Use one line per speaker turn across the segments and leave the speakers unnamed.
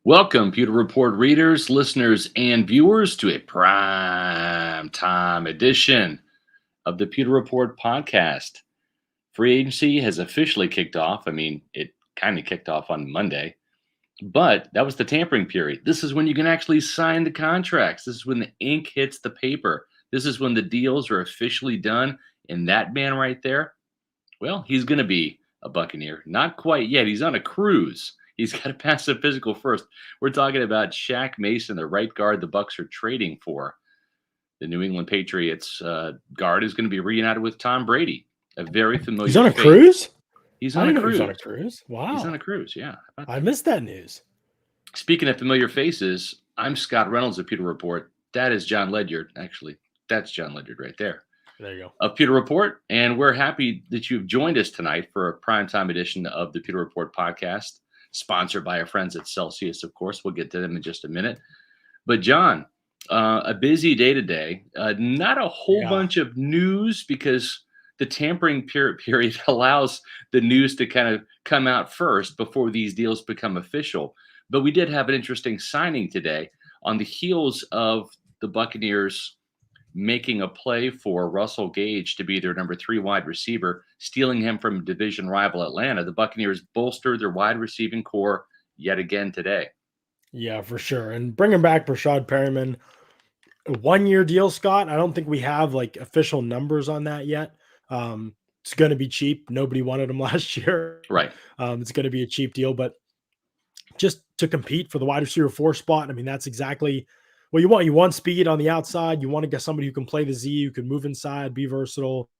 Welcome, Pewter Report readers, listeners, and viewers to a prime time edition of the Pewter Report podcast. Free agency has officially kicked off. It kind of kicked off on Monday, but that was the tampering period. This is when you can actually sign the contracts. This is when the ink hits the paper. This is when the deals are officially done. And that man right there, well, he's going to be a Buccaneer. Not quite yet. He's on a cruise. He's got to pass the physical first. We're talking about Shaq Mason, the right guard the Bucs are trading for. The New England Patriots guard is going to be reunited with Tom Brady, a very familiar
He's on a
face.
cruise?
He's
I
on a
didn't know he
cruise.
was on a cruise. Wow.
He's on a cruise, yeah. How about
I missed that news.
Speaking of familiar faces, I'm Scott Reynolds of Pewter Report. That is John Ledyard. Actually, that's John Ledyard right there.
There you go.
Of Pewter Report, and we're happy that you've joined us tonight for a primetime edition of the Pewter Report podcast, sponsored by our friends at Celsius, of course. We'll get to them in just a minute. But John, a busy day today. Not a whole bunch of news because the tampering period allows the news to kind of come out first before these deals become official. But we did have an interesting signing today on the heels of the Buccaneers making a play for Russell Gage to be their number 3 wide receiver, stealing him from division rival Atlanta. The Buccaneers bolstered their wide receiving core yet again today.
Yeah, for sure. And bringing back Breshad Perriman, a 1-year deal, Scott. I don't think we have like official numbers on that yet. It's going to be cheap. Nobody wanted him last year.
Right.
It's going to be a cheap deal, but just to compete for the wide receiver 4 spot, I mean, that's exactly what you want. You want speed on the outside. You want to get somebody who can play the Z, who can move inside, be versatile.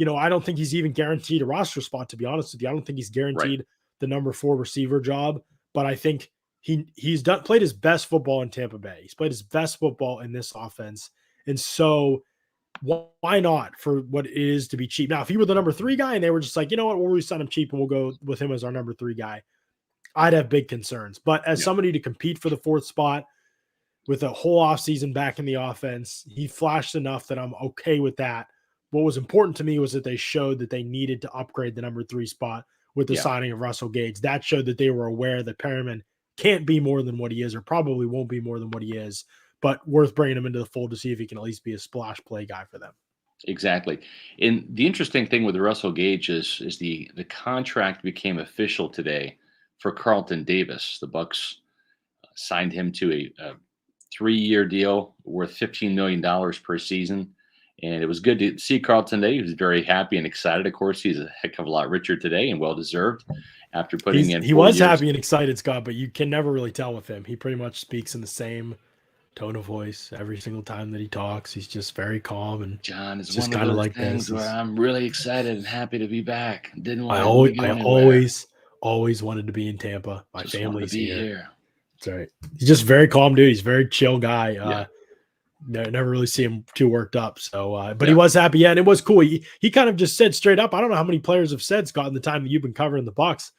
I don't think he's even guaranteed a roster spot, to be honest with you. I don't think he's guaranteed the number 4 receiver job, but I think he's played his best football in Tampa Bay. He's played his best football in this offense. And so why not for what it is to be cheap? Now, if he were the number 3 guy and they were just like, you know what, we'll resign him cheap and we'll go with him as our number 3 guy, I'd have big concerns. But as somebody to compete for the 4th spot with a whole offseason back in the offense, he flashed enough that I'm okay with that. What was important to me was that they showed that they needed to upgrade the number 3 spot with the signing of Russell Gage. That showed that they were aware that Perriman can't be more than what he is, or probably won't be more than what he is, but worth bringing him into the fold to see if he can at least be a splash play guy for them.
Exactly. And the interesting thing with Russell Gage is the contract became official today for Carlton Davis. The Bucs signed him to a 3-year deal worth $15 million per season. And it was good to see Carlton today. He was very happy and excited. Of course, he's a heck of a lot richer today and well-deserved after putting in 4
He was
years.
happy and excited, Scott, but you can never really tell with him. He pretty much speaks in the same tone of voice every single time that he talks. He's just very calm, and
John is
just
one
kind
of
of
those
like
things where I'm really excited and happy to be back. Didn't want to go anywhere.
always wanted to be in Tampa. My
Just
family's here. That's right. He's just a very calm dude. He's a very chill guy.
Yeah.
Never really see him too worked up. So, but he was happy. Yeah, and it was cool. He kind of just said straight up. I don't know how many players have said, Scott, in the time that you've been covering the Bucs,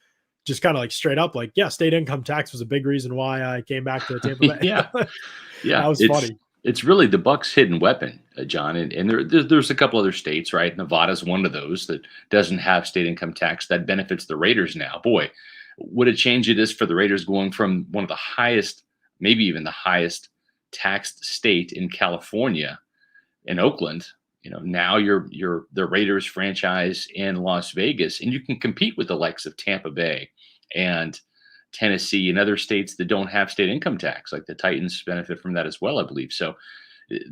just kind of like straight up, like, yeah, state income tax was a big reason why I came back to Tampa Bay.
Yeah.
That was funny.
It's really the Bucs' hidden weapon, John. And there's a couple other states, right? Nevada's one of those that doesn't have state income tax that benefits the Raiders now. Boy, what a change it is for the Raiders going from one of the highest, maybe even the highest taxed state in California, in Oakland. Now you're the Raiders franchise in Las Vegas, and you can compete with the likes of Tampa Bay and Tennessee and other states that don't have state income tax. Like the Titans benefit from that as well, I believe. So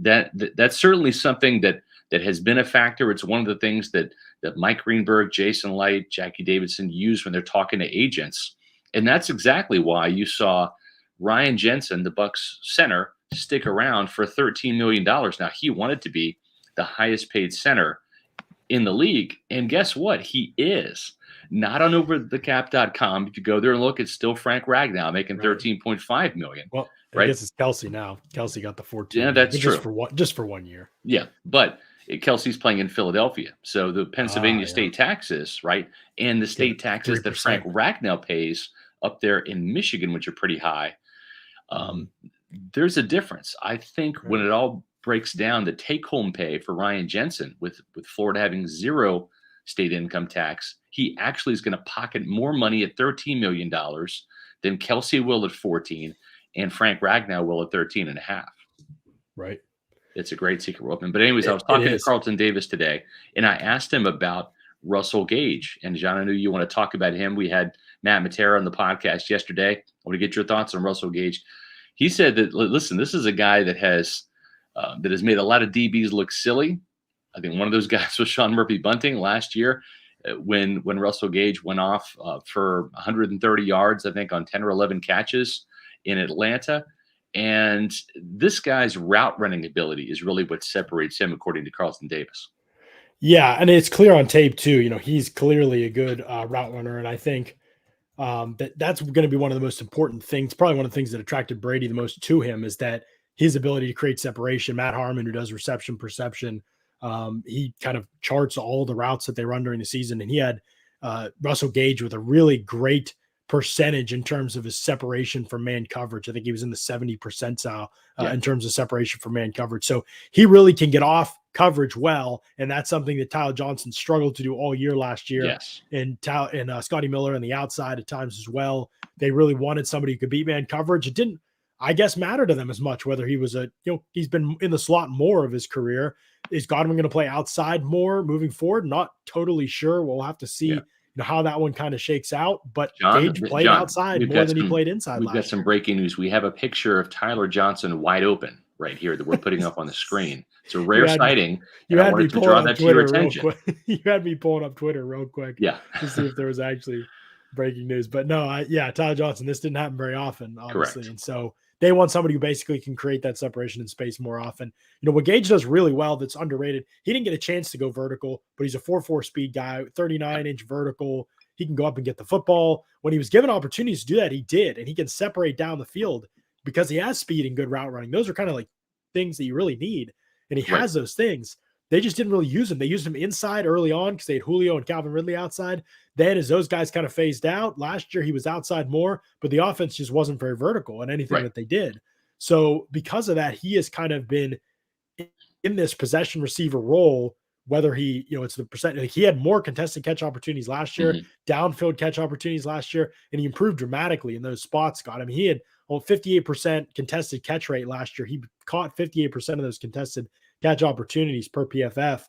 that's certainly something that has been a factor. It's one of the things that Mike Greenberg, Jason Light, Jackie Davidson use when they're talking to agents. And that's exactly why you saw Ryan Jensen, the Bucs center, stick around for $13 million. Now, he wanted to be the highest paid center in the league. And guess what? He is. Not on overthecap.com. If you go there and look, it's still Frank Ragnow making $13.5 million.
Well, I guess it's Kelsey now. Kelsey got the 14.
Yeah, that's true.
Just for 1 year.
Yeah, but Kelsey's playing in Philadelphia. So the Pennsylvania state taxes, right? And the state taxes
3%.
that Frank Ragnow pays up there in Michigan, which are pretty high. There's a difference. I think when it all breaks down, the take-home pay for Ryan Jensen, with Florida having 0 state income tax, he actually is going to pocket more money at $13 million than Kelsey will at 14 and Frank Ragnow will at 13 and a half.
Right.
It's a great secret weapon. But anyways, I was talking to Carlton Davis today, and I asked him about Russell Gage. And John, I knew you want to talk about him. We had Matt Matera on the podcast yesterday. I want to get your thoughts on Russell Gage. He said that, listen, this is a guy that has made a lot of DBs look silly. I think one of those guys was Sean Murphy-Bunting last year when Russell Gage went off for 130 yards, I think, on 10 or 11 catches in Atlanta. And this guy's route running ability is really what separates him, according to Carlton Davis.
Yeah, and it's clear on tape too. He's clearly a good route runner, and I think that's going to be one of the most important things. Probably one of the things that attracted Brady the most to him is that his ability to create separation. Matt Harmon, who does reception perception, he kind of charts all the routes that they run during the season, and he had Russell Gage with a really great percentage in terms of his separation from man coverage. I think he was in the 70 percentile in terms of separation from man coverage. So he really can get off coverage well, and that's something that Tyler Johnson struggled to do all year last year.
Yes.
And Scotty Miller on the outside at times as well. They really wanted somebody who could beat man coverage. It didn't, I guess, matter to them as much whether he was he's been in the slot more of his career. Is Godwin going to play outside more moving forward? Not totally sure. We'll have to see how that one kind of shakes out. But Gage played outside more than he played inside.
We've got some breaking news. We have a picture of Tyler Johnson wide open right here that we're putting up on the screen. It's a rare sighting.
You had me
to draw that to your attention.
You had me pulling up Twitter real quick.
Yeah.
To see if there was actually breaking news. But no, Tyler Johnson, this didn't happen very often, obviously.
Correct.
And so they want somebody who basically can create that separation in space more often. What Gage does really well that's underrated, he didn't get a chance to go vertical, but he's a 4.4 speed guy, 39-inch vertical. He can go up and get the football. When he was given opportunities to do that, he did. And he can separate down the field because he has speed and good route running. Those are kind of like things that you really need. And he has those things. They just didn't really use him. They used him inside early on because they had Julio and Calvin Ridley outside. Then as those guys kind of phased out, last year he was outside more, but the offense just wasn't very vertical in anything that they did. So because of that, he has kind of been in this possession receiver role, whether he, it's the percent, he had more contested catch opportunities last year, downfield catch opportunities last year, and he improved dramatically in those spots, Scott. I mean, he had 58% contested catch rate last year. He caught 58% of those contested catch opportunities per PFF.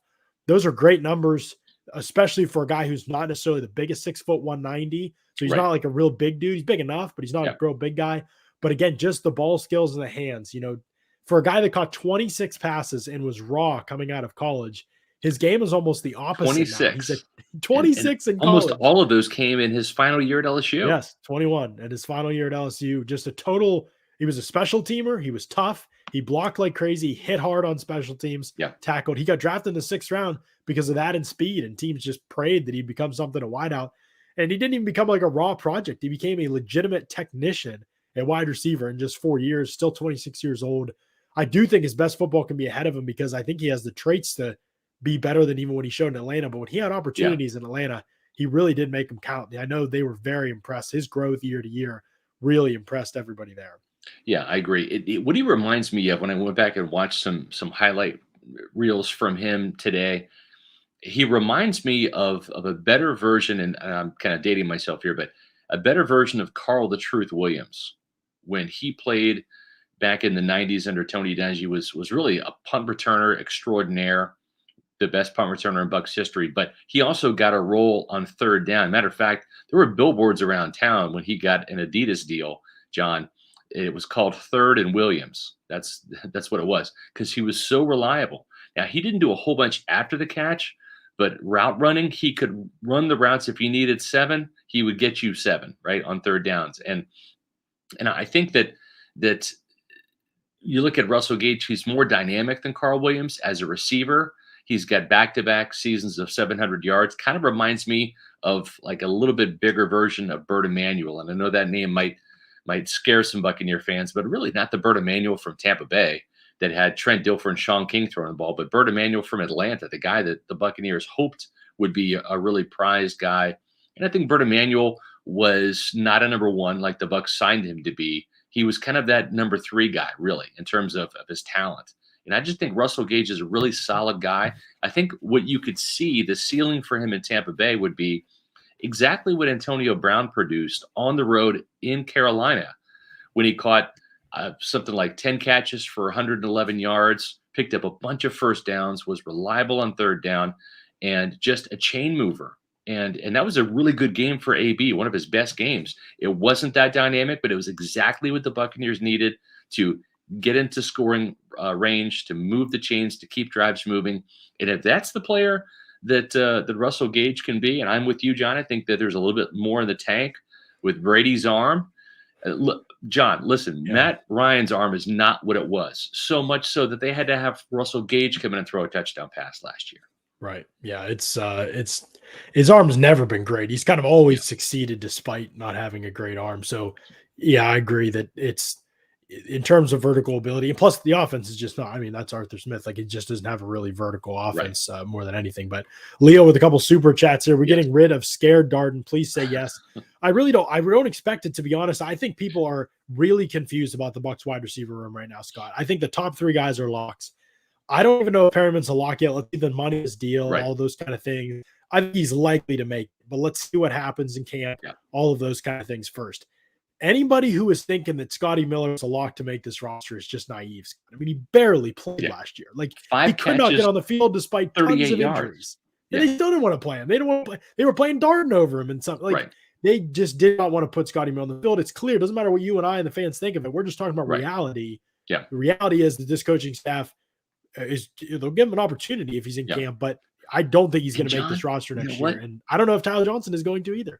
Those are great numbers, especially for a guy who's not necessarily the biggest 6 foot 190. So he's not like a real big dude. He's big enough, but he's not a real big guy. But again, just the ball skills in the hands, for a guy that caught 26 passes and was raw coming out of college, his game is almost the opposite.
26.
He's 26 in college.
Almost all of those came in his final year at LSU.
Yes, 21 at his final year at LSU. Just a total. He was a special teamer. He was tough. He blocked like crazy. Hit hard on special teams. Tackled. He got drafted in the 6th round because of that and speed. And teams just prayed that he'd become something a wideout. And he didn't even become like a raw project. He became a legitimate technician at wide receiver in just 4 years. Still 26 years old. I do think his best football can be ahead of him because I think he has the traits to be better than even what he showed in Atlanta. But when he had opportunities in Atlanta, he really did make them count. I know they were very impressed. His growth year to year really impressed everybody there.
Yeah, I agree. What he reminds me of when I went back and watched some highlight reels from him today, he reminds me of a better version, and I'm kind of dating myself here, but a better version of Carl the Truth Williams when he played back in the 90s under Tony Dungy. Was really a punt returner extraordinaire, the best punt returner in Bucs history, but he also got a role on 3rd down. Matter of fact, there were billboards around town when he got an Adidas deal, John. It was called 3rd and Williams. That's what it was because he was so reliable. Now, he didn't do a whole bunch after the catch, but route running, he could run the routes. If you needed 7, he would get you 7, right, on 3rd downs. And I think that you look at Russell Gage, he's more dynamic than Carl Williams as a receiver. He's got back-to-back seasons of 700 yards. Kind of reminds me of like a little bit bigger version of Bert Emanuel. And I know that name might scare some Buccaneer fans, but really not the Bert Emanuel from Tampa Bay that had Trent Dilfer and Sean King throwing the ball, but Bert Emanuel from Atlanta, the guy that the Buccaneers hoped would be a really prized guy. And I think Bert Emanuel was not a number 1 like the Bucs signed him to be. He was kind of that number 3 guy, really, in terms of his talent. And I just think Russell Gage is a really solid guy. I think what you could see, the ceiling for him in Tampa Bay would be exactly what Antonio Brown produced on the road in Carolina when he caught something like 10 catches for 111 yards, picked up a bunch of first downs, was reliable on third down, and just a chain mover. And that was a really good game for AB, one of his best games. It wasn't that dynamic, but it was exactly what the Buccaneers needed to get into scoring range, to move the chains, to keep drives moving. And if that's the player that Russell Gage can be, and I'm with you, John, I think that there's a little bit more in the tank with Brady's arm. Look, John, listen, Matt Ryan's arm is not what it was. So much so that they had to have Russell Gage come in and throw a touchdown pass last year.
Right. Yeah. It's his arm's never been great. He's kind of always succeeded despite not having a great arm. So yeah, I agree that it's in terms of vertical ability, and plus the offense is just not, I mean, that's Arthur Smith. Like, he just doesn't have a really vertical offense more than anything. But Leo with a couple super chats here. We're getting rid of Scared Darden. Please say yes. I don't expect it, to be honest. I think people are really confused about the Bucs wide receiver room right now, Scott. I think the top three guys are locks. I don't even know if Perriman's a lock yet. Let's see the money is deal, all those kind of things. I think he's likely to make it, but let's see what happens in camp. All of those kind of things first. Anybody who is thinking that Scotty Miller is a lock to make this roster is just naive. I mean, he barely played last year. Like, he could not get on the field despite tons of injuries. And they still didn't want to play him. They didn't want to play. They were playing Darden over him and something. Like, they just did not want to put Scotty Miller on the field. It's clear. It doesn't matter what you and I and the fans think of it. We're just talking about reality. The reality is that this coaching staff they'll give him an opportunity if he's in camp, but I don't think he's going to make this roster next year. And I don't know if Tyler Johnson is going to either.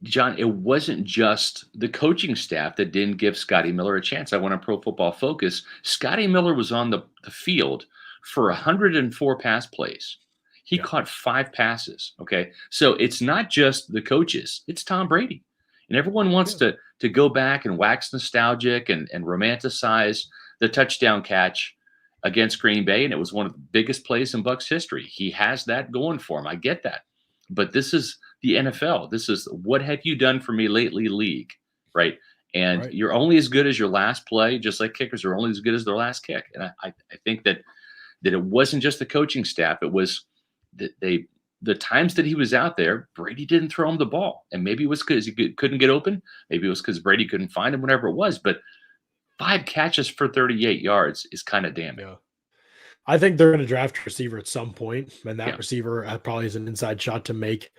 John, it wasn't just the coaching staff that didn't give Scotty Miller a chance. I went on Pro Football Focus. Scotty Miller was on the field for 104 pass plays. He caught 5 passes. Okay. So it's not just the coaches, it's Tom Brady. And everyone wants to go back and wax nostalgic and romanticize the touchdown catch against Green Bay. And it was one of the biggest plays in Bucs history. He has that going for him. I get that. But this is the NFL. This is what have you done for me lately league, right? And you're only as good as your last play, just like kickers are only as good as their last kick. And I think that it wasn't just the coaching staff. It was that the times that he was out there, Brady didn't throw him the ball. And maybe it was because he couldn't get open. Maybe it was because Brady couldn't find him, whatever it was. But 5 catches for 38 yards is kind of damning.
Yeah. I think they're going to draft a receiver at some point, and that receiver probably is an inside shot to make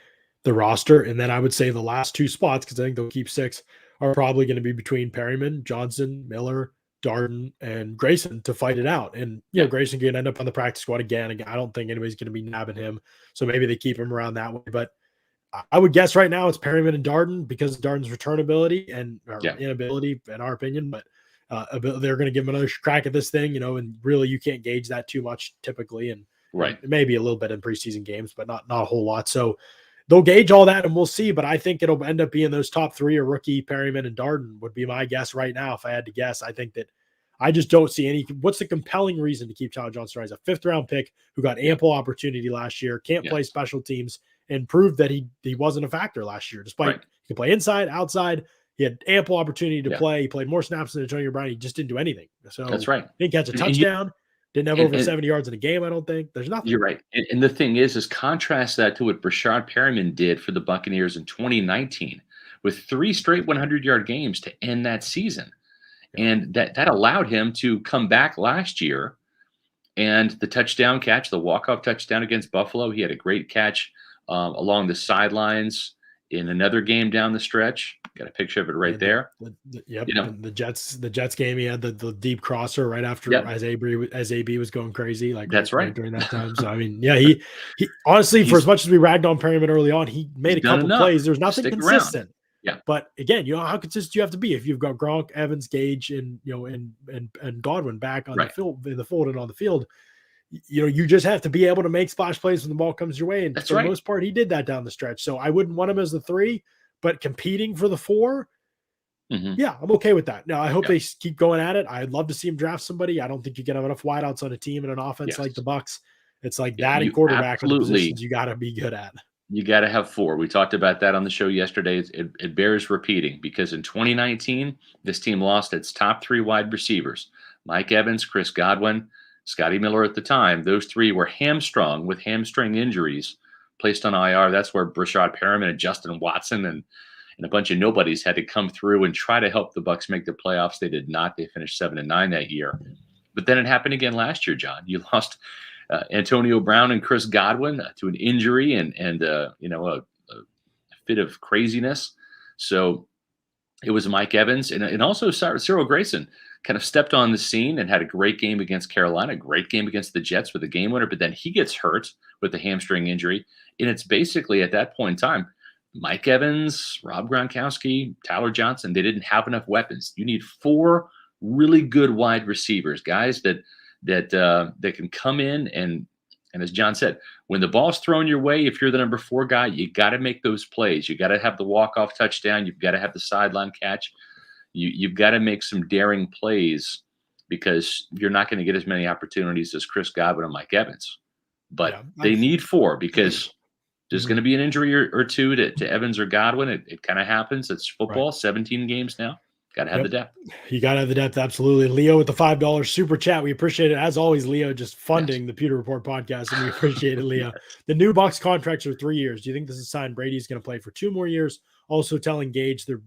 the roster. And then I would say the last 2 spots, because I think they'll keep 6, are probably going to be between Perriman, Johnson, Miller, Darden, and Grayson to fight it out. And Grayson can end up on the practice squad again. I don't think anybody's going to be nabbing him, so maybe they keep him around that way. But I would guess right now it's Perriman and Darden because of Darden's return ability and inability, in our opinion. But they're going to give him another crack at this thing, and really you can't gauge that too much typically. And maybe a little bit in preseason games, but not a whole lot. So they'll gauge all that and we'll see. But I think it'll end up being those top 3 are rookie Perriman and Darden would be my guess right now. If I had to guess, I think that I just don't see what's the compelling reason to keep Tyler Johnson as a 5th round pick who got ample opportunity last year, can't play special teams, and proved that he wasn't a factor last year, despite he could play inside, outside. He had ample opportunity to play. He played more snaps than Antonio Brown. He just didn't do anything. So
that's right.
Didn't catch a touchdown. Didn't have over 70 yards in a game, I don't think. There's nothing.
You're right. And the thing is contrast that to what Breshad Perriman did for the Buccaneers in 2019 with 3 straight 100-yard games to end that season. And that allowed him to come back last year. And the touchdown catch, the walk-off touchdown against Buffalo, he had a great catch along the sidelines in another game down the stretch. Got a picture of it right there.
The Jets game, he had the deep crosser right after as AB was going crazy. Like
that's right
during that time. So I mean, he honestly, for as much as we ragged on Perriman early on, he made a couple plays. There's nothing consistent.
Around. Yeah.
But again, how consistent you have to be if you've got Gronk, Evans, Gage, and and Godwin back on the field in the fold and on the field. You just have to be able to make splash plays when the ball comes your way. And for the most part, he did that down the stretch. So I wouldn't want him as the 3, but competing for the 4. Yeah, I'm okay with that. Now I hope they keep going at it. I'd love to see him draft somebody. I don't think you can have enough wideouts on a team and an offense like the Bucs. It's like that and quarterback are the positions you got to be good at.
You got to have 4. We talked about that on the show yesterday. It bears repeating because in 2019, this team lost its top 3 wide receivers, Mike Evans, Chris Godwin, Scotty Miller at the time. Those 3 were hamstrung with hamstring injuries placed on IR. That's where Breshad Perriman and Justin Watson and a bunch of nobodies had to come through and try to help the Bucs make the playoffs. They did not. They finished 7-9 that year. But then it happened again last year, John. You lost Antonio Brown and Chris Godwin to an injury and a fit of craziness. So it was Mike Evans and also Cyril Grayson kind of stepped on the scene and had a great game against Carolina, a great game against the Jets with a game winner. But then he gets hurt with a hamstring injury. And it's basically at that point in time, Mike Evans, Rob Gronkowski, Tyler Johnson, they didn't have enough weapons. You need 4 really good wide receivers, guys that can come in and as John said, when the ball's thrown your way, if you're the number 4 guy, you got to make those plays. You got to have the walk-off touchdown. You've got to have the sideline catch. You've got to make some daring plays because you're not going to get as many opportunities as Chris Godwin and Mike Evans. But they need 4 because there's going to be an injury or two to Evans or Godwin. It kind of happens. It's football, right. 17 games now. Got to have the depth. You
got to have the depth. Absolutely. Leo with the $5 super chat. We appreciate it. As always, Leo just funding the Pewter Report podcast. And we appreciate it, Leo. The new Bucs contracts are 3 years. Do you think this is a sign Brady's going to play for 2 more years? Also telling Gage they're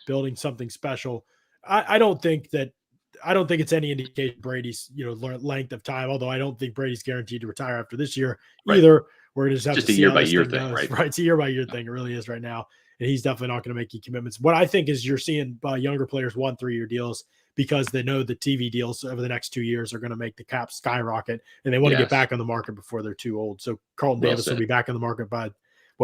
building something special. I don't think it's any indication Brady's, length of time, although I don't think Brady's guaranteed to retire after this year either. We're going to just have to see
a year by year thing, right?
Right. It's a year by year thing. It really is right now. And he's definitely not going to make any commitments. What I think is you're seeing younger players want 3-year deals because they know the TV deals over the next 2 years are going to make the cap skyrocket, and they want to get back on the market before they're too old. So Carlton Davis will be back on the market by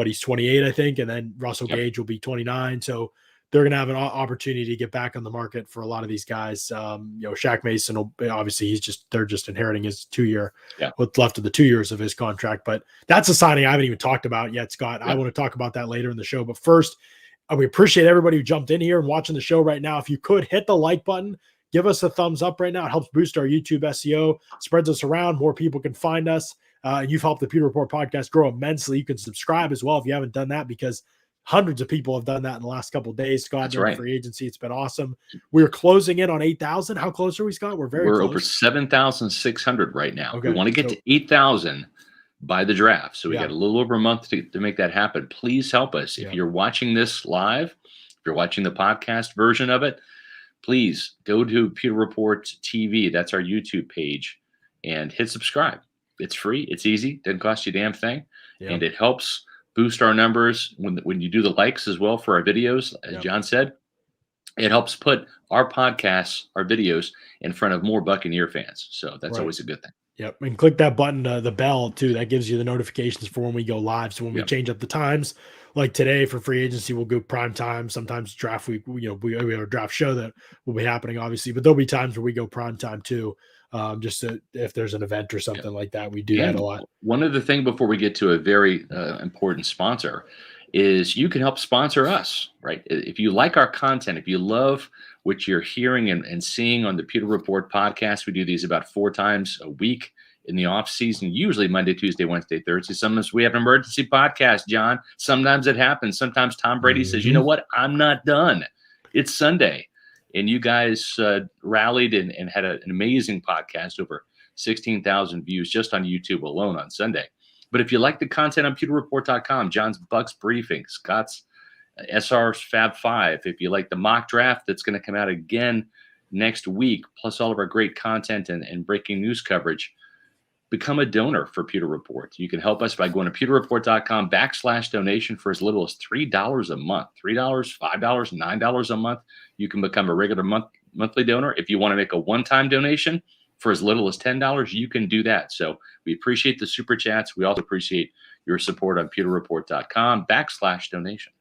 he's 28, I think, and then Russell Gage will be 29. So they're going to have an opportunity to get back on the market for a lot of these guys. Shaq Mason will obviously they're just inheriting his 2-year, what's left of the 2 years of his contract. But that's a signing I haven't even talked about yet, Scott. I want to talk about that later in the show. But first, we appreciate everybody who jumped in here and watching the show right now. If you could hit the like button, give us a thumbs up right now. It helps boost our YouTube SEO, spreads us around. More people can find us. You've helped the Pewter Report podcast grow immensely. You can subscribe as well if you haven't done that, because hundreds of people have done that in the last couple of days, Scott. During free agency, it's been awesome. We're closing in on 8,000. How close are we, Scott? We're close.
Over 7,600 right now. Okay. We want to get to 8,000 by the draft. So we got a little over a month to make that happen. Please help us. If you're watching this live, if you're watching the podcast version of it, please go to Pewter Report TV. That's our YouTube page, and hit subscribe. It's free. It's easy. Doesn't cost you a damn thing. And it helps boost our numbers when you do the likes as well for our videos. As John said, it helps put our podcasts, our videos in front of more Buccaneer fans. So that's always a good thing.
Yep. And click that button, the bell too. That gives you the notifications for when we go live. So when we change up the times, like today for free agency, we'll go prime time. Sometimes draft week, we have a draft show that will be happening, obviously, but there'll be times where we go prime time too. If there's an event or something like that, we do that a lot.
One other thing before we get to a very important sponsor is you can help sponsor us, right? If you like our content, if you love what you're hearing and seeing on the Pewter Report podcast, we do these about 4 times a week in the off season, usually Monday, Tuesday, Wednesday, Thursday. Sometimes we have an emergency podcast, John. Sometimes it happens. Sometimes Tom Brady says, you know what? I'm not done. It's Sunday. And you guys rallied and had an amazing podcast, over 16,000 views just on YouTube alone on Sunday. But if you like the content on pewterreport.com, John's Bucs briefing, Scott's SR's Fab 5, if you like the mock draft that's going to come out again next week, plus all of our great content and breaking news coverage, become a donor for Pewter Report. You can help us by going to pewterreport.com/donation for as little as $3 a month. $3, $5, $9 a month. You can become a regular monthly donor. If you want to make a one-time donation for as little as $10, you can do that. So we appreciate the super chats. We also appreciate your support on pewterreport.com/donation.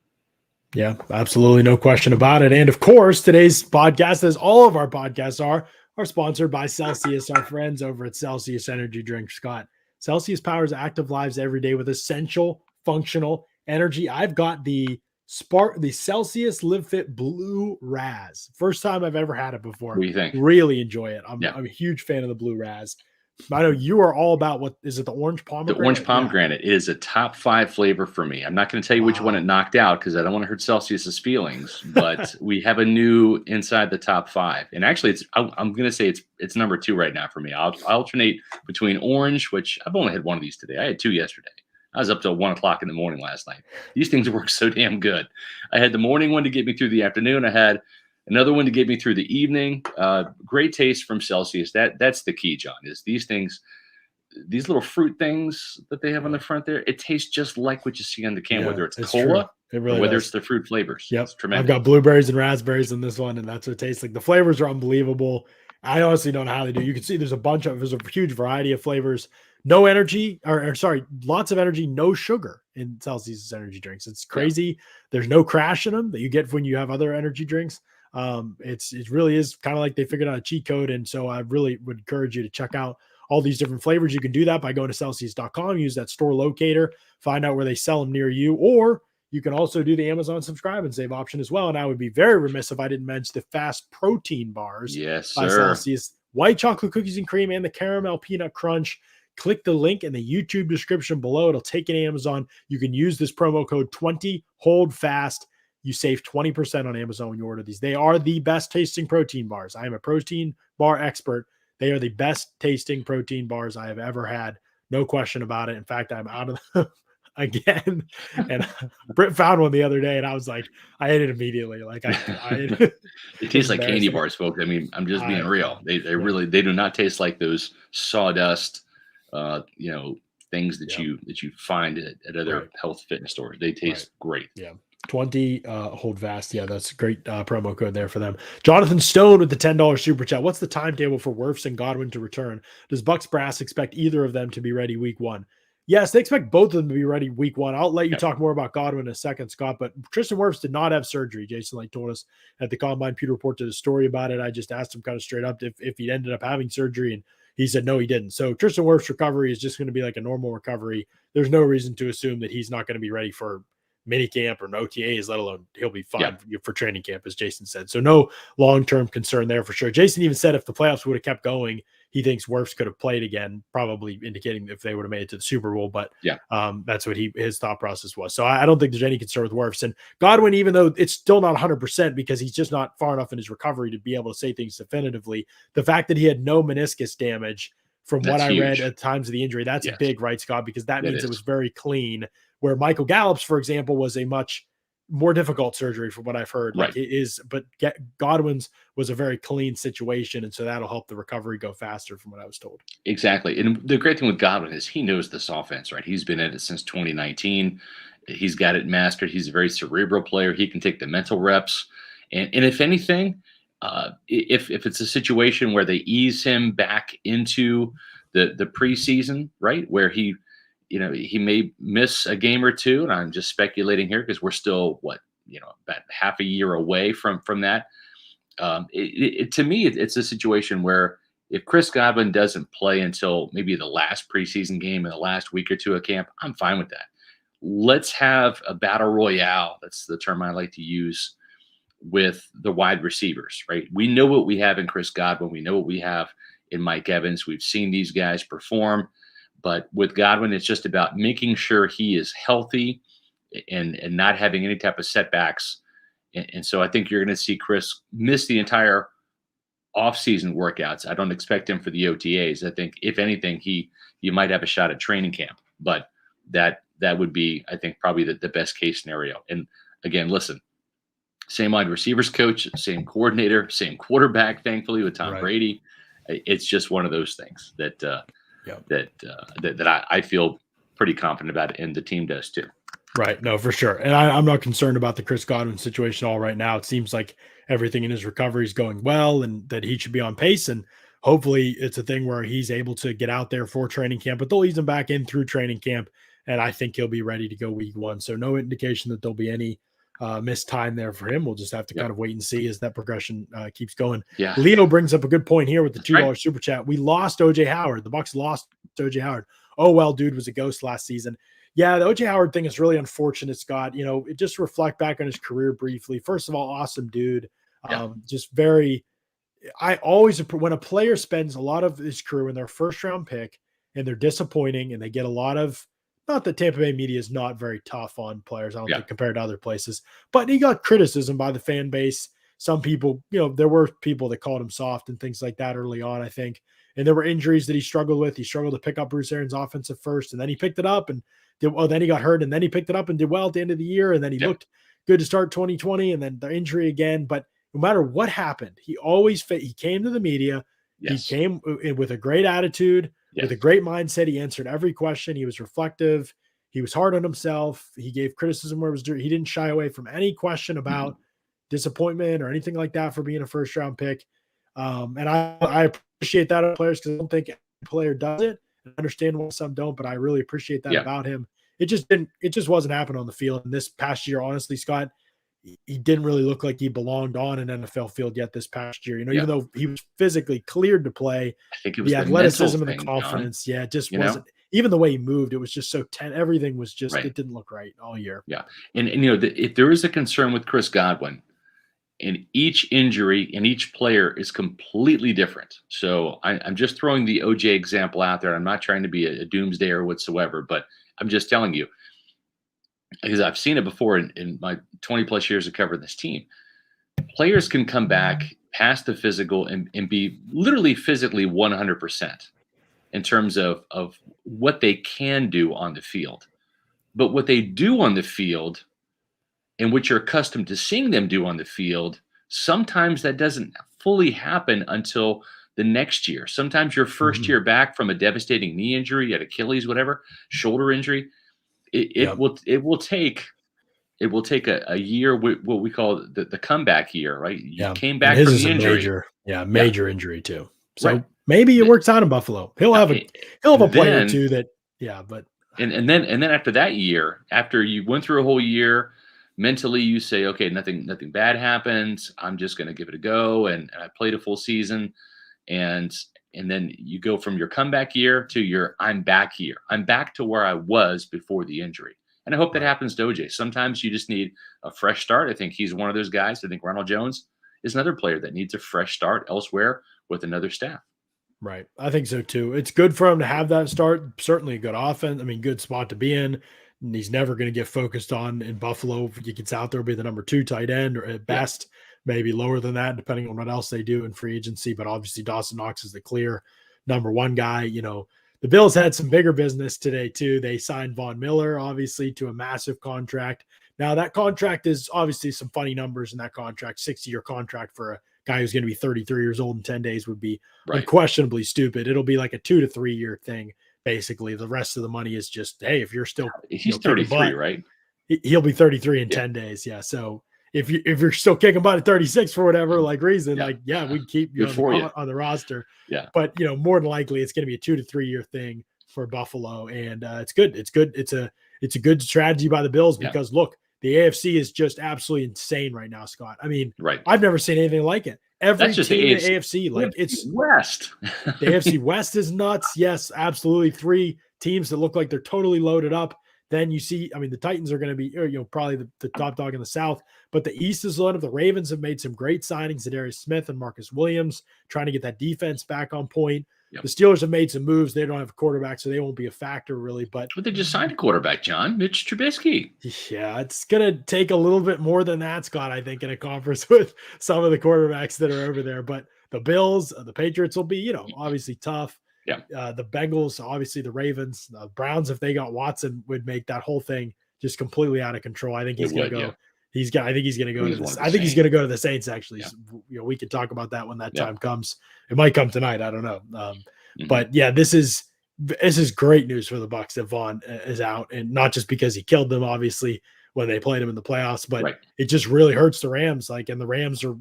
Yeah, absolutely. No question about it. And of course, today's podcast, as all of our podcasts are sponsored by Celsius, our friends over at Celsius Energy Drink. Scott, Celsius powers active lives every day with essential functional energy. I've got the Celsius Live Fit Blue Raz. First time I've ever had it before.
What do you think?
Really enjoy it. I'm a huge fan of the Blue Raz. I know you are all about, what is it, the orange pomegranate?
The orange pomegranate is a top 5 flavor for me. I'm not going to tell you which one it knocked out because I don't want to hurt Celsius's feelings, but we have a new inside the top 5. And actually, I'm going to say it's number 2 right now for me. I'll alternate between orange, which I've only had one of these today. I had 2 yesterday. I was up till 1 o'clock in the morning last night. These things work so damn good. I had the morning one to get me through the afternoon. I had another one to get me through the evening. Great taste from Celsius. That's the key, John, is these things, these little fruit things that they have on the front there, it tastes just like what you see on the can, whether it's cola
it really
or whether
does.
it's the fruit flavors.
Yep.
It's tremendous.
I've got blueberries and raspberries in this one, and that's what it tastes like. The flavors are unbelievable. I honestly don't know how they do. You can see there's a huge variety of flavors. No energy, or sorry, lots of energy, no sugar in Celsius energy drinks. It's crazy. Yeah. There's no crash in them that you get when you have other energy drinks. It really is kind of like they figured out a cheat code. And so I really would encourage you to check out all these different flavors. You can do that by going to Celsius.com, use that store locator, find out where they sell them near you, or you can also do the Amazon subscribe and save option as well. And I would be very remiss if I didn't mention the fast protein bars.
Yes,
by
sir.
Celsius, white chocolate cookies and cream and the caramel peanut crunch. Click the link in the YouTube description below. It'll take you to Amazon. You can use this promo code 20 hold fast. You save 20% on Amazon when you order these. They are the best tasting protein bars. I am a protein bar expert. They are the best tasting protein bars I have ever had. No question about it. In fact, I'm out of them again. And Britt found one the other day, and I was like, I ate it immediately. Like
it tastes like candy bars, folks. I mean, I'm just being real. They really, they do not taste like those sawdust, things that you find at other health fitness stores. They taste great.
Yeah. 20 hold fast. Yeah, that's a great promo code there for them. Jonathan Stone with the $10 super chat. What's the timetable for Wirfs and Godwin to return? Does Bucs brass expect either of them to be ready week 1? Yes, they expect both of them to be ready week 1. I'll let you talk more about Godwin in a second, Scott, but Tristan Wirfs did not have surgery. Jason Light told us at the Combine. Pewter Report did a story about it. I just asked him kind of straight up if he ended up having surgery, and he said no, he didn't. So Tristan Wirfs' recovery is just going to be like a normal recovery. There's no reason to assume that he's not going to be ready for mini camp or no OTAs, let alone he'll be fine for training camp, as Jason said. So no long-term concern there for sure. Jason even said if the playoffs would have kept going, he thinks Wirfs could have played again, probably indicating if they would have made it to the Super Bowl. But that's what his thought process was. So I don't think there's any concern with Wirfs. And Godwin, even though it's still not 100% because he's just not far enough in his recovery to be able to say things definitively, the fact that he had no meniscus damage from what I read at times of the injury, that's big, right, Scott? Because that means it was very clean. Where Michael Gallup's, for example, was a much more difficult surgery from what I've heard. Like it is, but Godwin's was a very clean situation. And so that'll help the recovery go faster from what I was told.
Exactly. And the great thing with Godwin is he knows this offense, right? He's been in it since 2019. He's got it mastered. He's a very cerebral player. He can take the mental reps. And if anything, if it's a situation where they ease him back into the preseason, right, where he may miss a game or two, and I'm just speculating here because we're still about half a year away from that. To me, it's a situation where if Chris Godwin doesn't play until maybe the last preseason game in the last week or two of camp, I'm fine with that. Let's have a battle royale. That's the term I like to use with the wide receivers, right? We know what we have in Chris Godwin. We know what we have in Mike Evans. We've seen these guys perform. But with Godwin, it's just about making sure he is healthy and not having any type of setbacks. And so I think you're going to see Chris miss the entire offseason workouts. I don't expect him for the OTAs. I think, if anything, he might have a shot at training camp. But that would be, I think, probably the best case scenario. And again, listen, same wide receivers coach, same coordinator, same quarterback, thankfully, with Tom Brady. It's just one of those things that I feel pretty confident about it, and the team does too.
Right. No, for sure. And I'm not concerned about the Chris Godwin situation all right now. It seems like everything in his recovery is going well and that he should be on pace. And hopefully it's a thing where he's able to get out there for training camp, but they'll ease him back in through training camp. And I think he'll be ready to go week 1. So no indication that there'll be any missed time there for him. We'll just have to kind of wait and see as that progression keeps going.
Yeah.
Leo brings up a good point here with the $2 super chat. We lost OJ Howard. The Bucs lost OJ Howard. Oh, well, dude was a ghost last season. Yeah, the OJ Howard thing is really unfortunate, Scott. It just reflect back on his career briefly. First of all, awesome dude. Just very, I always, when a player spends a lot of his career in their first round pick and they're disappointing and they get a lot of, not that Tampa Bay media is not very tough on players, I don't think, compared to other places, but he got criticism by the fan base. Some people, there were people that called him soft and things like that early on, I think. And there were injuries that he struggled with. He struggled to pick up Bruce Arians' offense at first, and then he picked it up and did well. Then he got hurt, and then he picked it up and did well at the end of the year. And then he looked good to start 2020, and then the injury again. But no matter what happened, he always he came to the media. Yes. He came with a great attitude, with a great mindset. He answered every question. He was reflective. He was hard on himself. He gave criticism where it was due. He didn't shy away from any question about disappointment or anything like that for being a first-round pick. And I appreciate that of players, because I don't think every player does it. I understand why some don't, but I really appreciate that about him. It just wasn't happening on the field. And this past year, honestly, Scott, he didn't really look like he belonged on an NFL field yet this past year. Even though he was physically cleared to play,
I think it was
the athleticism and the confidence. John. It just wasn't. Even the way he moved, it was just so everything was just it didn't look right all year.
Yeah, and if there is a concern with Chris Godwin, and each injury and each player is completely different. So I'm just throwing the OJ example out there. I'm not trying to be a doomsdayer whatsoever, but I'm just telling you, because I've seen it before in my 20 plus years of covering this team. Players can come back past the physical and be literally physically 100% in terms of what they can do on the field. But what they do on the field and what you're accustomed to seeing them do on the field, sometimes that doesn't fully happen until the next year. Sometimes your first year back from a devastating knee injury, at Achilles, whatever, shoulder injury, it will take a year, what we call the comeback year, right? You came back from the injury.
Major injury too. So maybe it works out in Buffalo. He'll have a player or two that, but
and then after that year, after you went through a whole year, mentally you say, okay, nothing bad happens. I'm just going to give it a go. And I played a full season. And then you go from your comeback year to your I'm back year. I'm back to where I was before the injury. And I hope that happens to OJ. Sometimes you just need a fresh start. I think he's one of those guys. I think Ronald Jones is another player that needs a fresh start elsewhere with another staff.
Right. I think so too. It's good for him to have that start. Certainly a good offense. I mean, good spot to be in. And he's never going to get focused on in Buffalo. If he gets out there, be the number 2 tight end, or at best, maybe lower than that, depending on what else they do in free agency. But obviously Dawson Knox is the clear number 1 guy. The Bills had some bigger business today too. They signed Von Miller, obviously, to a massive contract. Now that contract is obviously some funny numbers in that contract. 60-year contract for a guy who's going to be 33 years old in 10 days would be unquestionably stupid. It'll be like a 2 to 3 year thing. Basically, the rest of the money is just, hey, if you're still,
he's 33, right?
He'll be 33 in 10 days. Yeah. So if you're still kicking butt at 36 for whatever reason, we'd keep you on the roster.
Yeah.
But more than likely it's going to be a 2 to 3 year thing for Buffalo. And it's good. It's good. It's a good strategy by the Bills, because look, the AFC is just absolutely insane right now, Scott. I mean, I've never seen anything like it. Every team in the AFC, it's
West.
The AFC West is nuts. Yes, absolutely. 3 teams that look like they're totally loaded up. Then you see, I mean, the Titans are going to be, probably the top dog in the South, but the East is loaded up. The Ravens have made some great signings, Zadarius Smith and Marcus Williams, trying to get that defense back on point. Yep. The Steelers have made some moves. They don't have a quarterback, so they won't be a factor really. But
they just signed a quarterback, John, Mitch Trubisky.
Yeah, it's going to take a little bit more than that, Scott, I think, in a conference with some of the quarterbacks that are over there. But the Bills, the Patriots will be, obviously tough.
Yeah.
The Bengals, obviously the Ravens, the Browns, if they got Watson, would make that whole thing just completely out of control. I think he's going to go. Yeah. I think he's going to go to this. I think he's going to go to the Saints. Actually, yeah. We could talk about that when that time comes. It might come tonight. I don't know. But yeah, this is great news for the Bucs that Vaughn is out, and not just because he killed them, obviously, when they played him in the playoffs, but it just really hurts the Rams. And the Rams are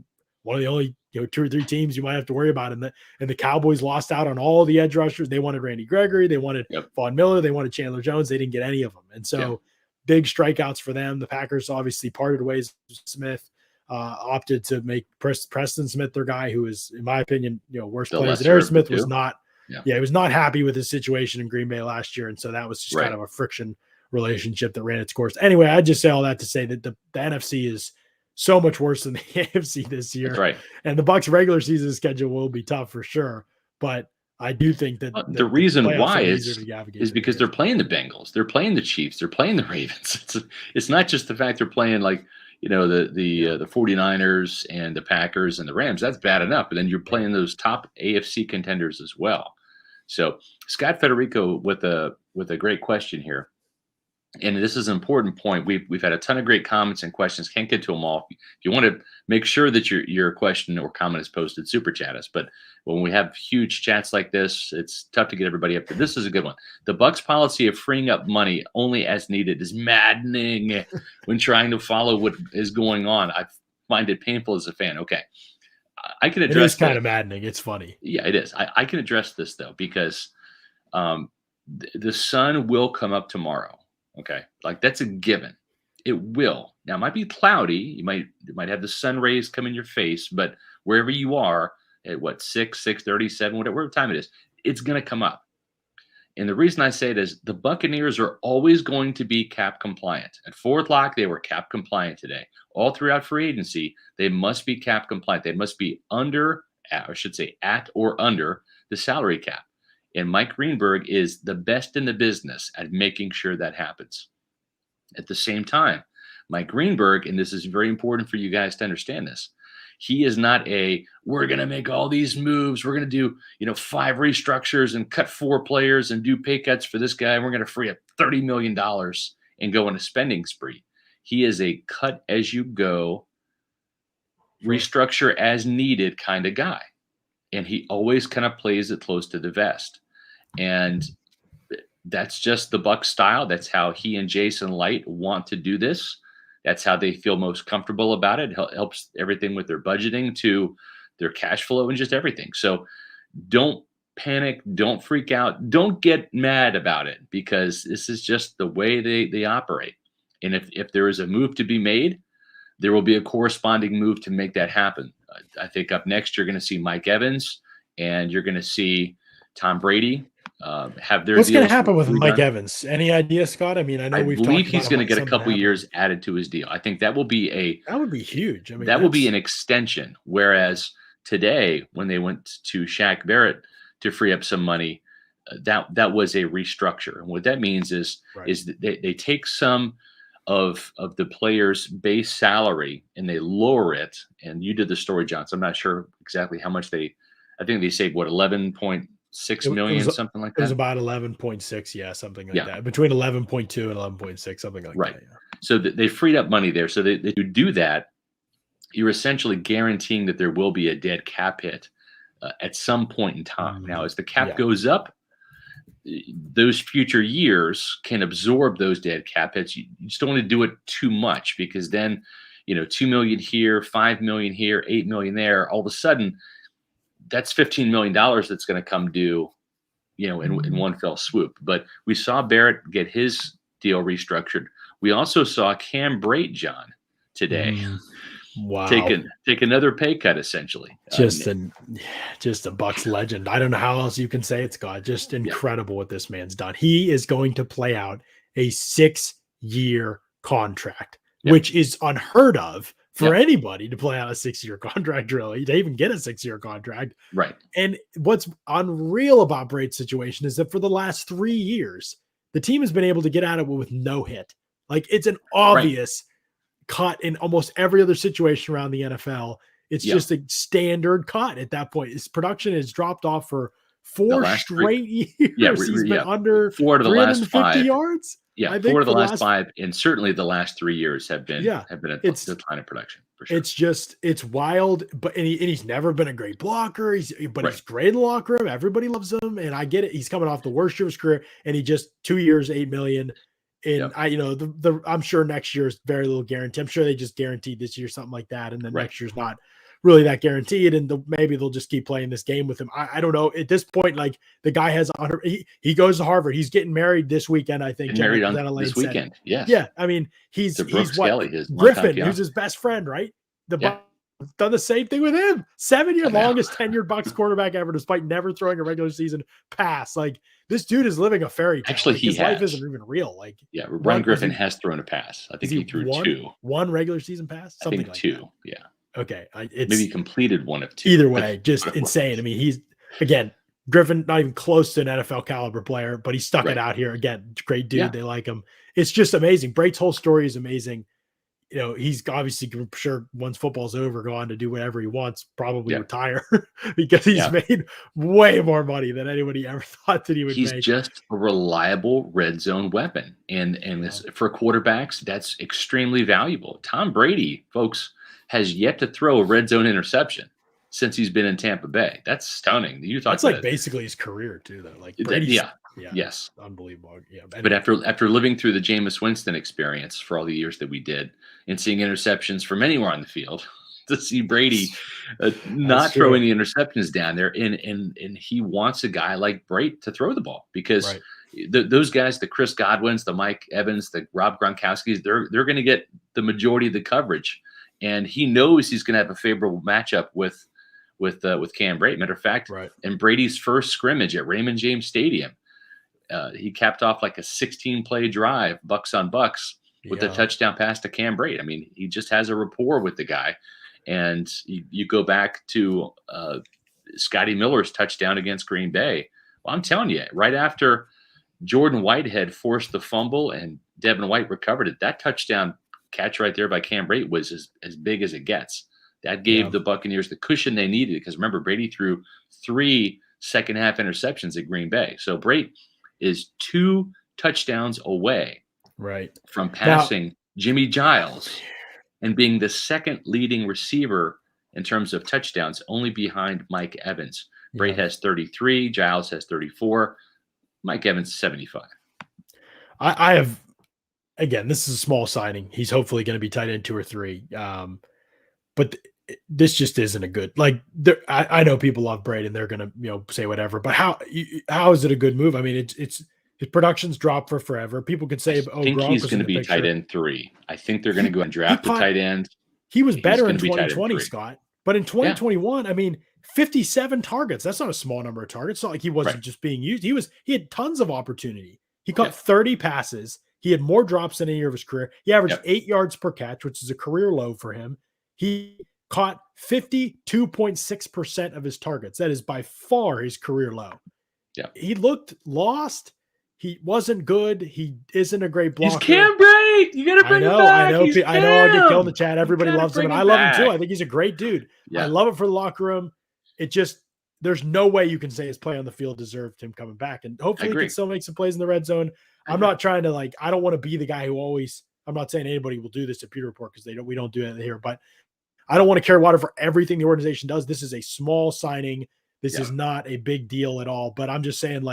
one of the only 2 or 3 teams you might have to worry about. And the Cowboys lost out on all the edge rushers. They wanted Randy Gregory, they wanted Von Miller, they wanted Chandler Jones. They didn't get any of them, and so. Big strikeouts for them. The Packers obviously parted ways with Smith, opted to make Preston Smith their guy, who is, in my opinion, worse players. And Aaron Smith was not, he was not happy with his situation in Green Bay last year, and so that was just kind of a friction relationship that ran its course. Anyway, I just say all that to say that the NFC is so much worse than the AFC this year.
That's right.
And the Bucs' regular season schedule will be tough for sure, but I do think that
the reason why is because they're playing the Bengals, they're playing the Chiefs, they're playing the Ravens. It's not just the fact they're playing the 49ers and the Packers and the Rams, that's bad enough. But then you're playing those top AFC contenders as well. So Scott Federico with a great question here. And this is an important point. We've had a ton of great comments and questions. Can't get to them all. If you want to make sure that your question or comment is posted, super chat us. But when we have huge chats like this, it's tough to get everybody up there. This is a good one. The Bucs policy of freeing up money only as needed is maddening when trying to follow what is going on. I find it painful as a fan. Okay, I can address.
It is kind of maddening. It's funny.
Yeah, it is. I can address this though because the sun will come up tomorrow. Okay, like that's a given. It will. Now it might be cloudy. You might have the sun rays come in your face, but wherever you are at 6:37, whatever time it is, it's going to come up. And the reason I say it is the Buccaneers are always going to be cap compliant. At 4 o'clock, they were cap compliant today. All throughout free agency, they must be cap compliant. They must be at or under the salary cap. And Mike Greenberg is the best in the business at making sure that happens. At the same time, Mike Greenberg, and this is very important for you guys to understand this, he is not we're going to make all these moves. We're going to do, 5 restructures and cut 4 players and do pay cuts for this guy. And we're going to free up $30 million and go on a spending spree. He is a cut as you go, restructure as needed kind of guy. And he always kind of plays it close to the vest. And that's just the Bucs style. That's how he and Jason Light want to do this. That's how they feel most comfortable about it. It helps everything with their budgeting to their cash flow and just everything. So don't panic. Don't freak out. Don't get mad about it because this is just the way they operate. And if there is a move to be made, there will be a corresponding move to make that happen. I think up next, you're going to see Mike Evans and you're going to see Tom Brady have their.
What's going to happen with Mike Evans? Any idea, Scott? I mean, I
believe he's going to get a couple years added to his deal. I think that will be
that would be huge. I mean,
that will be an extension. Whereas today, when they went to Shaq Barrett to free up some money, that was a restructure. And what that means is that they take some of the player's base salary and they lower it. And you did the story, John. So I'm not sure exactly how much I think they saved 11.6 million, something like that.
It was about 11.6, yeah, something like that. Between 11.2 and 11.6, something like that. Yeah.
So they freed up money there. So they do that. You're essentially guaranteeing that there will be a dead cap hit at some point in time. Now, as the cap goes up, those future years can absorb those dead cap hits. You just don't want to do it too much because then, $2 million here, $5 million here, $8 million there. All of a sudden, that's $15 million that's going to come due, in one fell swoop. But we saw Barrett get his deal restructured. We also saw Cam Brate, John, today.
Wow.
Take another pay cut, essentially.
Just a Bucs legend. I don't know how else you can say it, Scott. Just incredible what this man's done. He is going to play out a 6-year contract, which is unheard of for anybody to play out a 6-year contract, really. They even get a 6-year contract.
Right.
And what's unreal about Brate's situation is that for the last 3 years, the team has been able to get out of it with no hit. Like, it's an obvious cut in almost every other situation around the NFL. It's just a standard cut at that point. His production has dropped off for 4 straight years. He's been under
4 of the last 5
yards.
Yeah, I think 4 of the last 5, and certainly the last 3 years have been a decline in production for sure.
It's wild, but he's never been a great blocker. He's great in the locker room. Everybody loves him, and I get it. He's coming off the worst year of his career, and he just 2 years, $8 million. And I'm sure next year is very little guarantee. I'm sure they just guaranteed this year something like that, and then next year's not really that guaranteed, and maybe they'll just keep playing this game with him. I don't know. At this point, like, the guy has 100. He goes to Harvard. He's getting married this weekend, I think.
Married on this weekend. Yes.
Yeah. I mean, he's
Kelly,
Griffin, who's his best friend, right? Bucs done the same thing with him. 7-year longest tenured Bucs quarterback ever, despite never throwing a regular season pass. Like, this dude is living a fairy tale.
Actually,
his life isn't even real. Like,
Ron Griffin has thrown a pass. I think he threw 2.
One regular season pass. Something like
2.
That.
Yeah.
Okay.
Maybe completed 1 of 2.
Either way, just insane. I mean, he's, again, Griffin, not even close to an NFL caliber player, but he stuck it out here. Again, great dude. They like him. It's just amazing. Brate's whole story is amazing. he's obviously sure once football's over, go on to do whatever he wants, probably
Yeah.
retire because he's
Yeah.
made way more money than anybody ever thought that he would
He's
make.
just a reliable red zone weapon. And this, for quarterbacks, that's extremely valuable. Tom Brady, folks, has yet to throw a red zone interception since he's been in Tampa Bay. That's stunning. You talk
That's
about
like basically his career too, though. Like
that,
Brady's,
yeah.
yeah,
Yes.
unbelievable. Yeah,
But after living through the Jameis Winston experience for all the years that we did and seeing interceptions from anywhere on the field, to see Brady not throwing the interceptions down there, and he wants a guy like Brate to throw the ball because those guys, the Chris Godwins, the Mike Evans, the Rob Gronkowskis, they're going to get the majority of the coverage, and he knows he's going to have a favorable matchup with Cam Brate. Matter of fact, in Brady's first scrimmage at Raymond James Stadium, he capped off like a 16-play drive, Bucs on Bucs, with a touchdown pass to Cam Brate. I mean, he just has a rapport with the guy. And you go back to Scotty Miller's touchdown against Green Bay. Well, I'm telling you, right after Jordan Whitehead forced the fumble and Devin White recovered it, that touchdown catch right there by Cam Brate was as big as it gets. That gave the Buccaneers the cushion they needed because, remember, Brady threw 3 second-half interceptions at Green Bay. So Brate is 2 touchdowns away from passing Jimmy Giles and being the second leading receiver in terms of touchdowns, only behind Mike Evans. Brate has 33, Giles has 34, Mike Evans 75.
I have, again, this is a small signing. He's hopefully going to be tight end 2 or 3. But this just isn't a good, like, I know people love Brady and they're going to, say whatever, but how is it a good move? I mean, it's his production's dropped for forever. People could say,
I think he's going to be tight end 3. I think they're going to go and draft the tight end.
He was better in 2020, Scott. But in 2021, I mean, 57 targets. That's not a small number of targets. It's not like he wasn't just being used. He had tons of opportunity. He caught 30 passes. He had more drops than any year of his career. He averaged 8 yards per catch, which is a career low for him. He caught 52.6% of his targets. That is by far his career low.
Yeah.
He looked lost. He wasn't good. He isn't a great blocker.
He's Cam Brate. You got to bring him back.
I know. I'll get killed in the chat. Everybody loves him, and I love him too. I think he's a great dude. Yeah. I love it for the locker room. It just, there's no way you can say his play on the field deserved him coming back. And hopefully he can still make some plays in the red zone. I'm not trying to I don't want to be the guy who always, I'm not saying anybody will do this at Pewter Report because we don't do it here, but I don't want to carry water for everything the organization does. This is a small signing. This is not a big deal at all, but I'm just saying,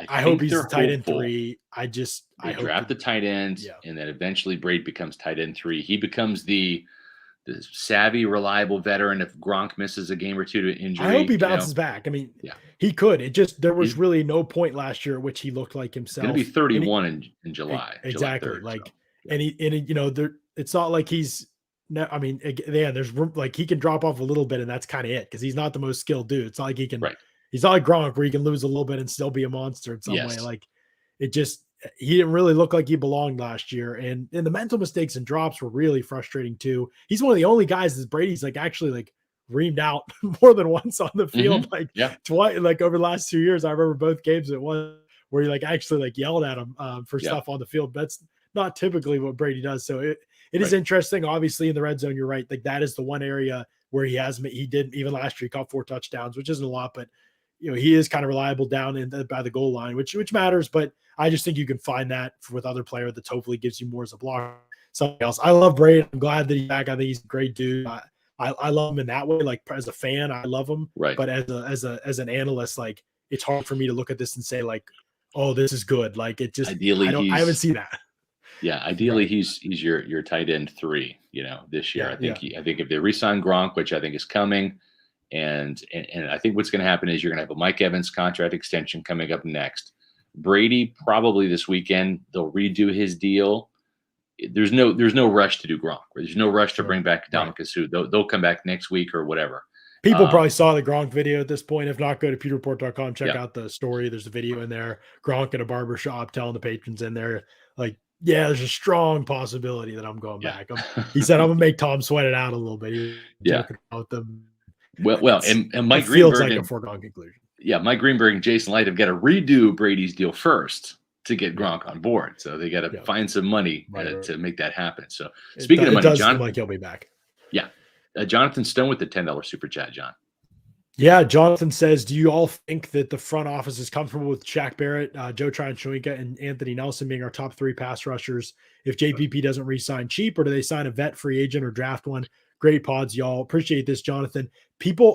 I hope he's a tight end 3. I hope
draft the tight end, and then eventually Brady becomes tight end 3. He becomes the savvy, reliable veteran. If Gronk misses a game or 2 to injury,
I hope he bounces back. I mean, he could. It just, there was really no point last year at which he looked like himself.
Going to be 31 in July.
Exactly.
July 3rd,
and it's not like he's. No, I mean, there's room, he can drop off a little bit, and that's kind of it because he's not the most skilled dude. It's not like he can. He's not like Gronk where he can lose a little bit and still be a monster in some way. He didn't really look like he belonged last year, and the mental mistakes and drops were really frustrating too. He's one of the only guys that Brady's actually reamed out more than once on the field, twice, over the last 2 years. I remember both games at one where he actually yelled at him for stuff on the field. That's not typically what Brady does. So it is interesting. Obviously, in the red zone, you're right. That is the one area where he did, even last year, he caught 4 touchdowns, which isn't a lot, but he is kind of reliable down by the goal line, which matters. But I just think you can find that with other player that hopefully gives you more as a blocker. Something else. I love Brady. I'm glad that he's back. I think he's a great dude. I love him in that way. As a fan, I love him.
Right.
But as an analyst, it's hard for me to look at this and say oh, this is good. It just,
ideally,
I haven't seen that.
Yeah, ideally he's your tight end 3, this year. I think if they re-sign Gronk, which I think is coming, and I think what's going to happen is you're going to have a Mike Evans contract extension coming up next. Brady probably this weekend they'll redo his deal. There's no rush to do Gronk. There's no rush to bring back Dominic Sue. They'll come back next week or whatever.
People probably saw the Gronk video at this point. If not, go to pewterreport.com, check out the story. There's a video in there. Gronk in a barbershop telling the patrons in there, there's a strong possibility that I'm going back. He said, I'm going to make Tom sweat it out a little bit. About them.
Well, and Mike
Greenberg
feels
like a foregone conclusion.
Yeah, Mike Greenberg and Jason Light have got to redo Brady's deal first to get Gronk on board. So they got to
Yeah.
find some money
Right.
to make that happen. So speaking of
It
money,
does seem
Jonathan,
like he'll be back.
yeah, Jonathan Stone with the $10 super chat, John.
Yeah, Jonathan says, do you all think that the front office is comfortable with Shaq Barrett, Joe Tryon-Shoyinka, and Anthony Nelson being our top 3 pass rushers if JPP doesn't re-sign cheap, or do they sign a vet free agent or draft one? Great pods, y'all. Appreciate this, Jonathan.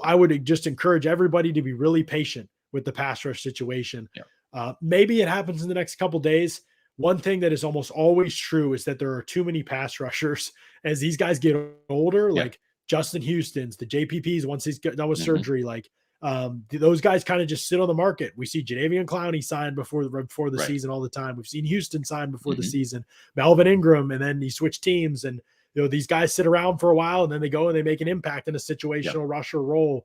I would just encourage everybody to be really patient with the pass rush situation.
Yeah.
Maybe it happens in the next couple days. One thing that is almost always true is that there are too many pass rushers as these guys get older, like Justin Houston's, the JPPs, once he's done with surgery, like those guys kind of just sit on the market. We see Jadeveon Clowney signed before the season all the time. We've seen Houston signed before the season, Melvin Ingram, and then he switched teams. And these guys sit around for a while and then they go and they make an impact in a situational rusher role.